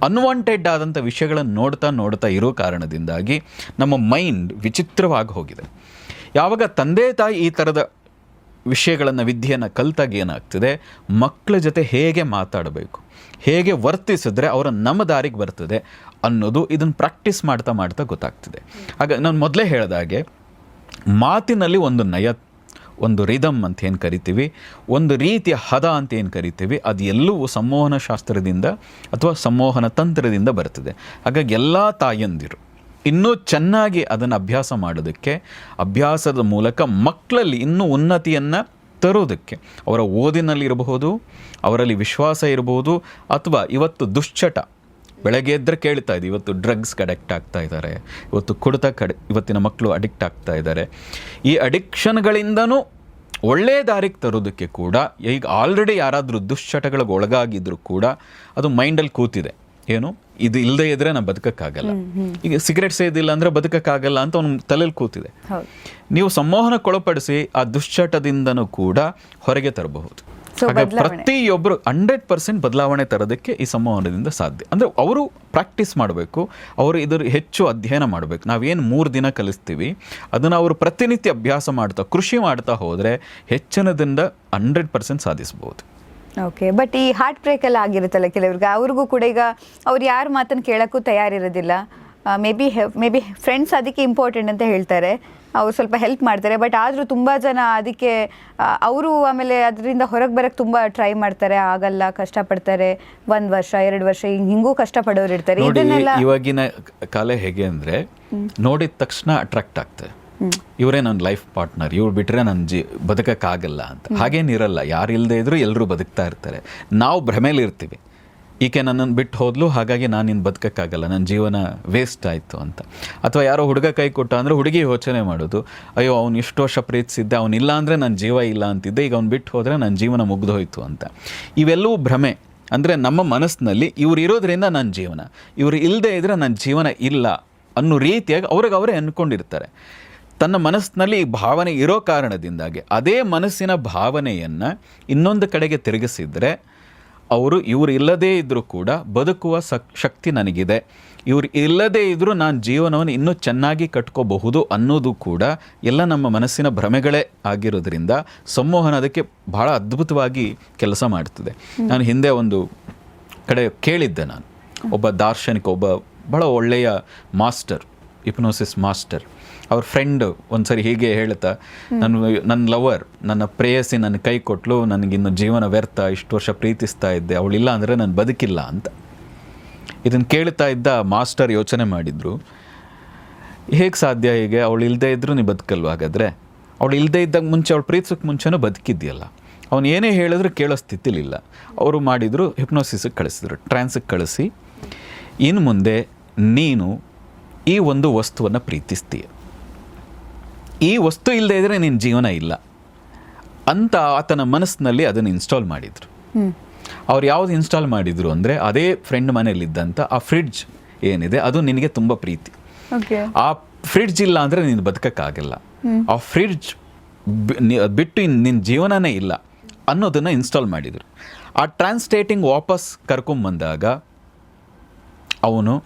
[SPEAKER 2] ಅನ್ವಾಂಟೆಡ್ ಆದಂಥ ವಿಷಯಗಳನ್ನು ನೋಡ್ತಾ ಇರೋ ಕಾರಣದಿಂದಾಗಿ ನಮ್ಮ ಮೈಂಡ್ ವಿಚಿತ್ರವಾಗಿ ಹೋಗಿದೆ. ಯಾವಾಗ ತಂದೆ ತಾಯಿ ಈ ಥರದ ವಿಷಯಗಳನ್ನು, ವಿದ್ಯೆಯನ್ನು ಕಲಿತಾಗ ಏನಾಗ್ತದೆ, ಮಕ್ಕಳ ಜೊತೆ ಹೇಗೆ ಮಾತಾಡಬೇಕು, ಹೇಗೆ ವರ್ತಿಸಿದ್ರೆ ಅವರ ನಮ್ಮ ದಾರಿಗೆ ಬರ್ತದೆ ಅನ್ನೋದು ಇದನ್ನು ಪ್ರಾಕ್ಟೀಸ್ ಮಾಡ್ತಾ ಗೊತ್ತಾಗ್ತದೆ. ಆಗ ನಾನು ಮೊದಲೇ ಹೇಳಿದಾಗೆ ಮಾತಿನಲ್ಲಿ ಒಂದು ನಯ, ಒಂದು ರಿದಮ್ ಅಂತ ಏನು ಕರಿತೀವಿ, ಒಂದು ರೀತಿಯ ಹದ ಅಂತ ಏನು ಕರಿತೀವಿ, ಅದು ಎಲ್ಲವೂ ಸಂಮೋಹನ ಶಾಸ್ತ್ರದಿಂದ ಅಥವಾ ಸಂಮೋಹನ ತಂತ್ರದಿಂದ ಬರ್ತದೆ. ಹಾಗಾಗಿ ಎಲ್ಲ ತಾಯಂದಿರು ಇನ್ನೂ ಚೆನ್ನಾಗಿ ಅದನ್ನು ಅಭ್ಯಾಸ ಮಾಡೋದಕ್ಕೆ, ಅಭ್ಯಾಸದ ಮೂಲಕ ಮಕ್ಕಳಲ್ಲಿ ಇನ್ನೂ ಉನ್ನತಿಯನ್ನು ತರೋದಕ್ಕೆ, ಅವರ ಓದಿನಲ್ಲಿರಬಹುದು, ಅವರಲ್ಲಿ ವಿಶ್ವಾಸ ಇರಬಹುದು, ಅಥವಾ ಇವತ್ತು ದುಶ್ಚಟ, ಬೆಳಗ್ಗೆ ಎದ್ದರೆ ಕೇಳ್ತಾ ಇದ್ದೀವಿ, ಇವತ್ತು ಡ್ರಗ್ಸ್ಗೆ ಅಡಿಕ್ಟ್ ಆಗ್ತಾ ಇದ್ದಾರೆ, ಇವತ್ತು ಇವತ್ತಿನ ಮಕ್ಕಳು ಅಡಿಕ್ಟ್ ಆಗ್ತಾ ಇದ್ದಾರೆ. ಈ ಅಡಿಕ್ಷನ್ಗಳಿಂದನೂ ಒಳ್ಳೆಯ ದಾರಿಗೆ ತರೋದಕ್ಕೆ ಕೂಡ, ಈಗ ಆಲ್ರೆಡಿ ಯಾರಾದರೂ ದುಶ್ಚಟಗಳಿಗೆ ಒಳಗಾಗಿದ್ದರೂ ಕೂಡ ಅದು ಮೈಂಡಲ್ಲಿ ಕೂತಿದೆ, ಏನು ಇದು ಇಲ್ಲದೆ ಇದ್ದರೆ ನಾನು ಬದುಕೋಕ್ಕಾಗಲ್ಲ, ಈಗ ಸಿಗರೆಟ್ ಸೇದಿಲ್ಲ ಅಂದರೆ ಬದುಕೋಕ್ಕಾಗಲ್ಲ ಅಂತ ಅವ್ನ ತಲೆಯಲ್ಲಿ ಕೂತಿದೆ. ನೀವು ಸಂಮೋಹನಕ್ಕೊಳಪಡಿಸಿ ಆ ದುಶ್ಚಟದಿಂದನೂ ಕೂಡ ಹೊರಗೆ ತರಬಹುದು.
[SPEAKER 1] So,
[SPEAKER 2] ಹಾಗೆ
[SPEAKER 1] ಬದಲಾವಣೆ.
[SPEAKER 2] ಪ್ರತಿಯೊಬ್ಬರು 100% ಬದಲಾವಣೆ ತರೋದಕ್ಕೆ ಈ ಸಂವಹನದಿಂದ ಸಾಧ್ಯ. ಅಂದರೆ ಅವರು ಪ್ರಾಕ್ಟೀಸ್ ಮಾಡಬೇಕು, ಅವರು ಇದ್ರ ಹೆಚ್ಚು ಅಧ್ಯಯನ ಮಾಡಬೇಕು. ನಾವೇನು 3 ದಿನ ಕಲಿಸ್ತೀವಿ ಅದನ್ನು ಅವರು ಪ್ರತಿನಿತ್ಯ ಅಭ್ಯಾಸ ಮಾಡ್ತಾ ಕೃಷಿ ಮಾಡ್ತಾ ಹೋದರೆ ಹೆಚ್ಚಿನದಿಂದ 100% ಸಾಧಿಸ್ಬೋದು.
[SPEAKER 1] ಓಕೆ, ಬಟ್ ಈ ಹಾರ್ಟ್ ಬ್ರೇಕ್ ಎಲ್ಲ ಆಗಿರುತ್ತಲ್ಲ ಕೆಲವ್ರಿಗೆ, ಅವ್ರಿಗೂ ಕೂಡ ಈಗ ಅವ್ರು ಯಾರ ಮಾತನ್ನು ಕೇಳೋಕ್ಕೂ ತಯಾರಿರೋದಿಲ್ಲ. ಮೇ ಬಿ ಫ್ರೆಂಡ್ಸ್ ಅದಕ್ಕೆ ಇಂಪಾರ್ಟೆಂಟ್ ಅಂತ ಹೇಳ್ತಾರೆ, ಅವ್ರು ಸ್ವಲ್ಪ ಹೆಲ್ಪ್ ಮಾಡ್ತಾರೆ. ಬಟ್ ಆದರೂ ತುಂಬ ಜನ ಅದಕ್ಕೆ ಅವರು ಆಮೇಲೆ ಅದರಿಂದ ಹೊರಗೆ ಬರೋಕ್ಕೆ ತುಂಬ ಟ್ರೈ ಮಾಡ್ತಾರೆ, ಆಗಲ್ಲ, ಕಷ್ಟಪಡ್ತಾರೆ. 1 ವರ್ಷ 2 ವರ್ಷ ಹಿಂಗೂ ಕಷ್ಟಪಡೋರು ಇರ್ತಾರೆ.
[SPEAKER 2] ನೋಡಿ,
[SPEAKER 1] ಇದನ್ನೆಲ್ಲ
[SPEAKER 2] ಇವಾಗಿನ ಕಾಲ ಹೇಗೆ ಅಂದರೆ ನೋಡಿದ ತಕ್ಷಣ ಅಟ್ರಾಕ್ಟ್ ಆಗ್ತದೆ. ಇವರೇ ನನ್ನ ಲೈಫ್ ಪಾರ್ಟ್ನರ್, ಇವ್ರು ಬಿಟ್ಟರೆ ನನ್ನ ಬದುಕಕ್ಕಾಗಲ್ಲ ಅಂತ. ಹಾಗೇನಿರಲ್ಲ. ಯಾರು ಇಲ್ಲದೆ ಇದ್ರೂ ಎಲ್ಲರೂ ಬದುಕ್ತಾ ಇರ್ತಾರೆ. ನಾವು ಭ್ರಮೇಲಿ ಇರ್ತೀವಿ, ಈಕೆ ನನ್ನನ್ನು ಬಿಟ್ಟು ಹೋದ್ಲು ಹಾಗಾಗಿ ನಾನು ಇನ್ನು ಬದುಕಕ್ಕಾಗಲ್ಲ, ನನ್ನ ಜೀವನ ವೇಸ್ಟ್ ಆಯಿತು ಅಂತ. ಅಥವಾ ಯಾರೋ ಹುಡುಗ ಕೈ ಕೊಟ್ಟ ಅಂದರೆ ಹುಡುಗಿ ಯೋಚನೆ ಮಾಡೋದು, ಅಯ್ಯೋ ಅವ್ನು ಇಷ್ಟು ವರ್ಷ ಪ್ರೀತಿಸಿದ್ದೆ, ಅವನಿಲ್ಲ ಅಂದರೆ ನನ್ನ ಜೀವ ಇಲ್ಲ ಅಂತಿದ್ದೆ, ಈಗ ಅವ್ನು ಬಿಟ್ಟು ಹೋದರೆ ನನ್ನ ಜೀವನ ಮುಗ್ದು ಹೋಯಿತು ಅಂತ. ಇವೆಲ್ಲವೂ ಭ್ರಮೆ. ಅಂದರೆ ನಮ್ಮ ಮನಸ್ಸಿನಲ್ಲಿ ಇವ್ರು ಇರೋದ್ರಿಂದ ನನ್ನ ಜೀವನ, ಇವರು ಇಲ್ಲದೆ ಇದ್ದರೆ ನನ್ನ ಜೀವನ ಇಲ್ಲ ಅನ್ನೋ ರೀತಿಯಾಗಿ ಅವ್ರಿಗೆ ಅವರೇ ಅಂದ್ಕೊಂಡಿರ್ತಾರೆ. ತನ್ನ ಮನಸ್ಸಿನಲ್ಲಿ ಈ ಭಾವನೆ ಇರೋ ಕಾರಣದಿಂದಾಗಿ ಅದೇ ಮನಸ್ಸಿನ ಭಾವನೆಯನ್ನು ಇನ್ನೊಂದು ಕಡೆಗೆ ತಿರುಗಿಸಿದರೆ ಇವರು ಇಲ್ಲದೇ ಇದ್ದರೂ ಕೂಡ ಬದುಕುವ ಶಕ್ತಿ ನನಗಿದೆ, ಇವ್ರು ಇಲ್ಲದೇ ಇದ್ದರೂ ನಾನು ಜೀವನವನ್ನು ಇನ್ನೂ ಚೆನ್ನಾಗಿ ಕಟ್ಕೋಬಹುದು ಅನ್ನೋದು ಕೂಡ ಎಲ್ಲ ನಮ್ಮ ಮನಸ್ಸಿನ ಭ್ರಮೆಗಳೇ ಆಗಿರೋದ್ರಿಂದ ಸಂಮೋಹನ ಅದಕ್ಕೆ ಬಹಳ ಅದ್ಭುತವಾಗಿ ಕೆಲಸ ಮಾಡ್ತದೆ. ನಾನು ಹಿಂದೆ ಒಂದು ಕಡೆ ಕೇಳಿದ್ದೆ, ನಾನು ಒಬ್ಬ ದಾರ್ಶನಿಕ, ಒಬ್ಬ ಬಹಳ ಒಳ್ಳೆಯ ಮಾಸ್ಟರ್, ಹಿಪ್ನೋಸಿಸ್ ಮಾಸ್ಟರ್, ಅವ್ರ ಫ್ರೆಂಡ್ ಒಂದು ಸರಿ ಹೀಗೆ ಹೇಳ್ತಾ, ನನ್ನ ಲವರ್, ನನ್ನ ಪ್ರೇಯಸಿ ನನ್ನ ಕೈ ಕೊಟ್ಟಲು, ನನಗಿನ್ನು ಜೀವನ ವ್ಯರ್ಥ, ಇಷ್ಟು ವರ್ಷ ಪ್ರೀತಿಸ್ತಾ ಇದ್ದೆ, ಅವಳಿಲ್ಲ ಅಂದರೆ ನಾನು ಬದುಕಿಲ್ಲ ಅಂತ. ಇದನ್ನು ಕೇಳ್ತಾ ಇದ್ದ ಮಾಸ್ಟರ್ ಯೋಚನೆ ಮಾಡಿದರು, ಹೇಗೆ ಸಾಧ್ಯ, ಹೀಗೆ ಅವಳು ಇಲ್ಲದೆ ಇದ್ದರೂ ನೀವು ಬದುಕಲ್ವ? ಹಾಗಾದರೆ ಅವಳು ಇಲ್ಲದೆ ಇದ್ದಾಗ ಮುಂಚೆ, ಅವಳು ಪ್ರೀತಿಸೋಕ್ಕೆ ಮುಂಚೆನೂ ಬದುಕಿದ್ಯಲ್ಲ. ಅವನು ಏನೇ ಹೇಳಿದ್ರು ಕೇಳೋ ಸ್ಥಿತಿಲಿಲ್ಲ. ಅವರು ಮಾಡಿದರು, ಹಿಪ್ನೋಸಿಸ್ಗೆ ಕಳಿಸಿದ್ರು, ಟ್ರಾನ್ಸಿಗೆ ಕಳಿಸಿ, ಇನ್ನು ಮುಂದೆ ನೀನು ಈ ಒಂದು ವಸ್ತುವನ್ನು ಪ್ರೀತಿಸ್ತೀಯ, ಈ ವಸ್ತು ಇಲ್ಲದೆ ಇದ್ದರೆ ನಿನ್ನ ಜೀವನ ಇಲ್ಲ ಅಂತ ಆತನ ಮನಸ್ಸಿನಲ್ಲಿ ಅದನ್ನು ಇನ್ಸ್ಟಾಲ್ ಮಾಡಿದರು. ಅವ್ರು ಯಾವುದು ಇನ್ಸ್ಟಾಲ್ ಮಾಡಿದರು ಅಂದರೆ, ಅದೇ ಫ್ರೆಂಡ್ ಮನೇಲಿದ್ದಂಥ ಆ ಫ್ರಿಡ್ಜ್ ಏನಿದೆ ಅದು ನಿನಗೆ ತುಂಬ ಪ್ರೀತಿ, ಆ ಫ್ರಿಡ್ಜ್ ಇಲ್ಲ ಅಂದರೆ ನೀನು ಬದುಕಕ್ಕಾಗಲ್ಲ, ಆ ಫ್ರಿಡ್ಜ್ ಬಿಟ್ಟು ನಿನ್ನ ಜೀವನನೇ ಇಲ್ಲ ಅನ್ನೋದನ್ನು ಇನ್ಸ್ಟಾಲ್ ಮಾಡಿದರು. ಆ ಟ್ರಾನ್ಸ್ಲೇಟಿಂಗ್ ವಾಪಸ್ ಕರ್ಕೊಂಬಂದಾಗ ಅವನು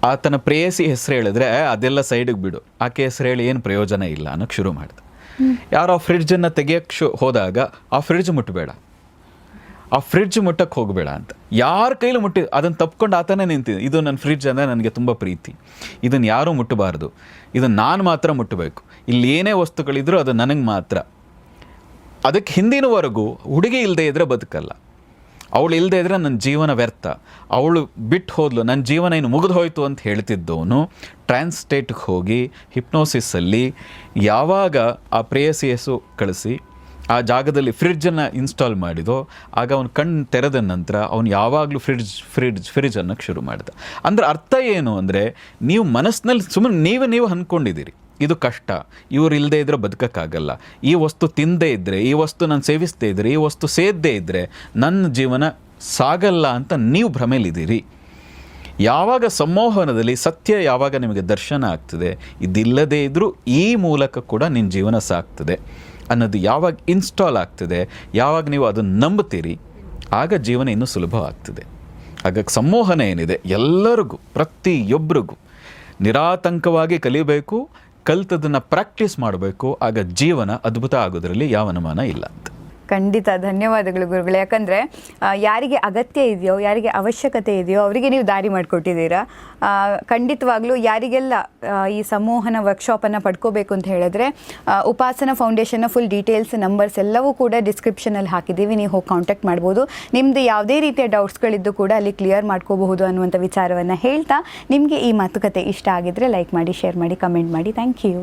[SPEAKER 2] ಆತನ ಪ್ರೇಯಸಿ ಹೆಸರು ಹೇಳಿದ್ರೆ, ಅದೆಲ್ಲ ಸೈಡಿಗೆ ಬಿಡು, ಆಕೆ ಹೆಸರು ಹೇಳಿ ಏನು ಪ್ರಯೋಜನ ಇಲ್ಲ ಅನ್ನೋಕ್ಕೆ ಶುರು ಮಾಡಿದ. ಯಾರೋ ಆ ಫ್ರಿಡ್ಜನ್ನು ತೆಗಿಯೋಕ್ಕೆ ಹೋದಾಗ, ಆ ಫ್ರಿಡ್ಜ್ ಮುಟ್ಟಬೇಡ, ಆ ಫ್ರಿಡ್ಜ್ ಮುಟ್ಟಕ್ಕೆ ಹೋಗಬೇಡ ಅಂತ ಯಾರ ಕೈಲೂ ಮುಟ್ಟಿ ಅದನ್ನು ತಪ್ಕೊಂಡು ಆತನೇ ನಿಂತಿದೆ. ಇದು ನನ್ನ ಫ್ರಿಡ್ಜ್ ಅಂದರೆ ನನಗೆ ತುಂಬ ಪ್ರೀತಿ, ಇದನ್ನು ಯಾರೂ ಮುಟ್ಟಬಾರ್ದು, ಇದನ್ನು ನಾನು ಮಾತ್ರ ಮುಟ್ಟಬೇಕು, ಇಲ್ಲಿ ಏನೇ ವಸ್ತುಗಳಿದ್ರೂ ಅದು ನನಗೆ ಮಾತ್ರ. ಅದಕ್ಕೆ ಹಿಂದಿನವರೆಗೂ ಹುಡುಗಿ ಇಲ್ಲದೆ ಇದ್ದರೆ ಬದುಕಲ್ಲ, ಅವಳು ಇಲ್ಲದೆ ಇದ್ದರೆ ನನ್ನ ಜೀವನ ವ್ಯರ್ಥ, ಅವಳು ಬಿಟ್ಟು ಹೋದ್ಲು, ನನ್ನ ಜೀವನ ಇನ್ನು ಮುಗಿದು ಹೋಯಿತು ಅಂತ ಹೇಳ್ತಿದ್ದವನು ಟ್ರಾನ್ಸ್ಟೇಟ್ಗೆ ಹೋಗಿ ಹಿಪ್ನೋಸಿಸಲ್ಲಿ ಯಾವಾಗ ಆ ಪ್ರೇಯಸಿ ಹೆಸರು ಕಳಿಸಿ ಆ ಜಾಗದಲ್ಲಿ ಫ್ರಿಡ್ಜನ್ನು ಇನ್ಸ್ಟಾಲ್ ಮಾಡಿದೋ, ಆಗ ಅವನು ಕಣ್ಣು ತೆರೆದ ನಂತರ ಅವನು ಯಾವಾಗಲೂ ಫ್ರಿಡ್ಜ್ ಅನ್ನೋಕ್ಕೆ ಶುರು ಮಾಡಿದ. ಅಂದರೆ ಅರ್ಥ ಏನು ಅಂದರೆ, ನೀವು ಮನಸ್ಸಿನಲ್ಲಿ ಸುಮ್ಮನೆ ನೀವು ಅಂದ್ಕೊಂಡಿದ್ದೀರಿ ಇದು ಕಷ್ಟ, ಇವ್ರು ಇಲ್ಲದೆ ಇದ್ದರೆ ಬದುಕಕ್ಕಾಗಲ್ಲ, ಈ ವಸ್ತು ತಿಂದೇ ಇದ್ದರೆ, ಈ ವಸ್ತು ನಾನು ಸೇವಿಸದೇ ಇದ್ದರೆ, ಈ ವಸ್ತು ಸೇದದೇ ಇದ್ದರೆ ನನ್ನ ಜೀವನ ಸಾಗಲ್ಲ ಅಂತ ನೀವು ಭ್ರಮೆಲಿದ್ದೀರಿ. ಯಾವಾಗ ಸಂಮೋಹನದಲ್ಲಿ ಸತ್ಯ ಯಾವಾಗ ನಿಮಗೆ ದರ್ಶನ ಆಗ್ತದೆ, ಇದಿಲ್ಲದೇ ಇದ್ದರೂ ಈ ಮೂಲಕ ಕೂಡ ನಿನ್ನ ಜೀವನ ಸಾಗ್ತದೆ ಅನ್ನೋದು ಯಾವಾಗ ಇನ್ಸ್ಟಾಲ್ ಆಗ್ತದೆ, ಯಾವಾಗ ನೀವು ಅದನ್ನು ನಂಬ್ತೀರಿ, ಆಗ ಜೀವನ ಇನ್ನೂ ಸುಲಭವಾಗ್ತದೆ. ಹಾಗಾಗಿ ಸಂಮೋಹನ ಏನಿದೆ ಎಲ್ಲರಿಗೂ, ಪ್ರತಿಯೊಬ್ಬರಿಗೂ ನಿರಾತಂಕವಾಗಿ ಕಲಿಬೇಕು, ಕಲ್ತದನ್ನು ಪ್ರಾಕ್ಟೀಸ್ ಮಾಡಬೇಕು, ಆಗ ಜೀವನ ಅದ್ಭುತ ಆಗೋದ್ರಲ್ಲಿ ಯಾವ ಅನುಮಾನ ಇಲ್ಲ ಅಂತ.
[SPEAKER 1] ಖಂಡಿತ ಧನ್ಯವಾದಗಳು ಗುರುಗಳೇ. ಯಾಕಂದರೆ ಯಾರಿಗೆ ಅಗತ್ಯ ಇದೆಯೋ, ಯಾರಿಗೆ ಅವಶ್ಯಕತೆ ಇದೆಯೋ ಅವರಿಗೆ ನೀವು ದಾರಿ ಮಾಡಿಕೊಟ್ಟಿದ್ದೀರಾ. ಖಂಡಿತವಾಗ್ಲೂ ಯಾರಿಗೆಲ್ಲ ಈ ಸಂಮೋಹನ ವರ್ಕ್ಶಾಪನ್ನು ಪಡ್ಕೋಬೇಕು ಅಂತ ಹೇಳಿದ್ರೆ, ಉಪಾಸನ ಫೌಂಡೇಶನ್ನ ಫುಲ್ ಡೀಟೇಲ್ಸ್, ನಂಬರ್ಸ್ ಎಲ್ಲವೂ ಕೂಡ ಡಿಸ್ಕ್ರಿಪ್ಷನಲ್ಲಿ ಹಾಕಿದ್ದೀವಿ, ನೀವು ಹೋಗಿ ಕಾಂಟ್ಯಾಕ್ಟ್ ಮಾಡ್ಬೋದು. ನಿಮ್ಮದು ಯಾವುದೇ ರೀತಿಯ ಡೌಟ್ಸ್ಗಳಿದ್ದು ಕೂಡ ಅಲ್ಲಿ ಕ್ಲಿಯರ್ ಮಾಡ್ಕೋಬಹುದು ಅನ್ನುವಂಥ ವಿಚಾರವನ್ನು ಹೇಳ್ತಾ, ನಿಮಗೆ ಈ ಮಾತುಕತೆ ಇಷ್ಟ ಆಗಿದ್ದರೆ ಲೈಕ್ ಮಾಡಿ, ಶೇರ್ ಮಾಡಿ, ಕಮೆಂಟ್ ಮಾಡಿ. Thank you.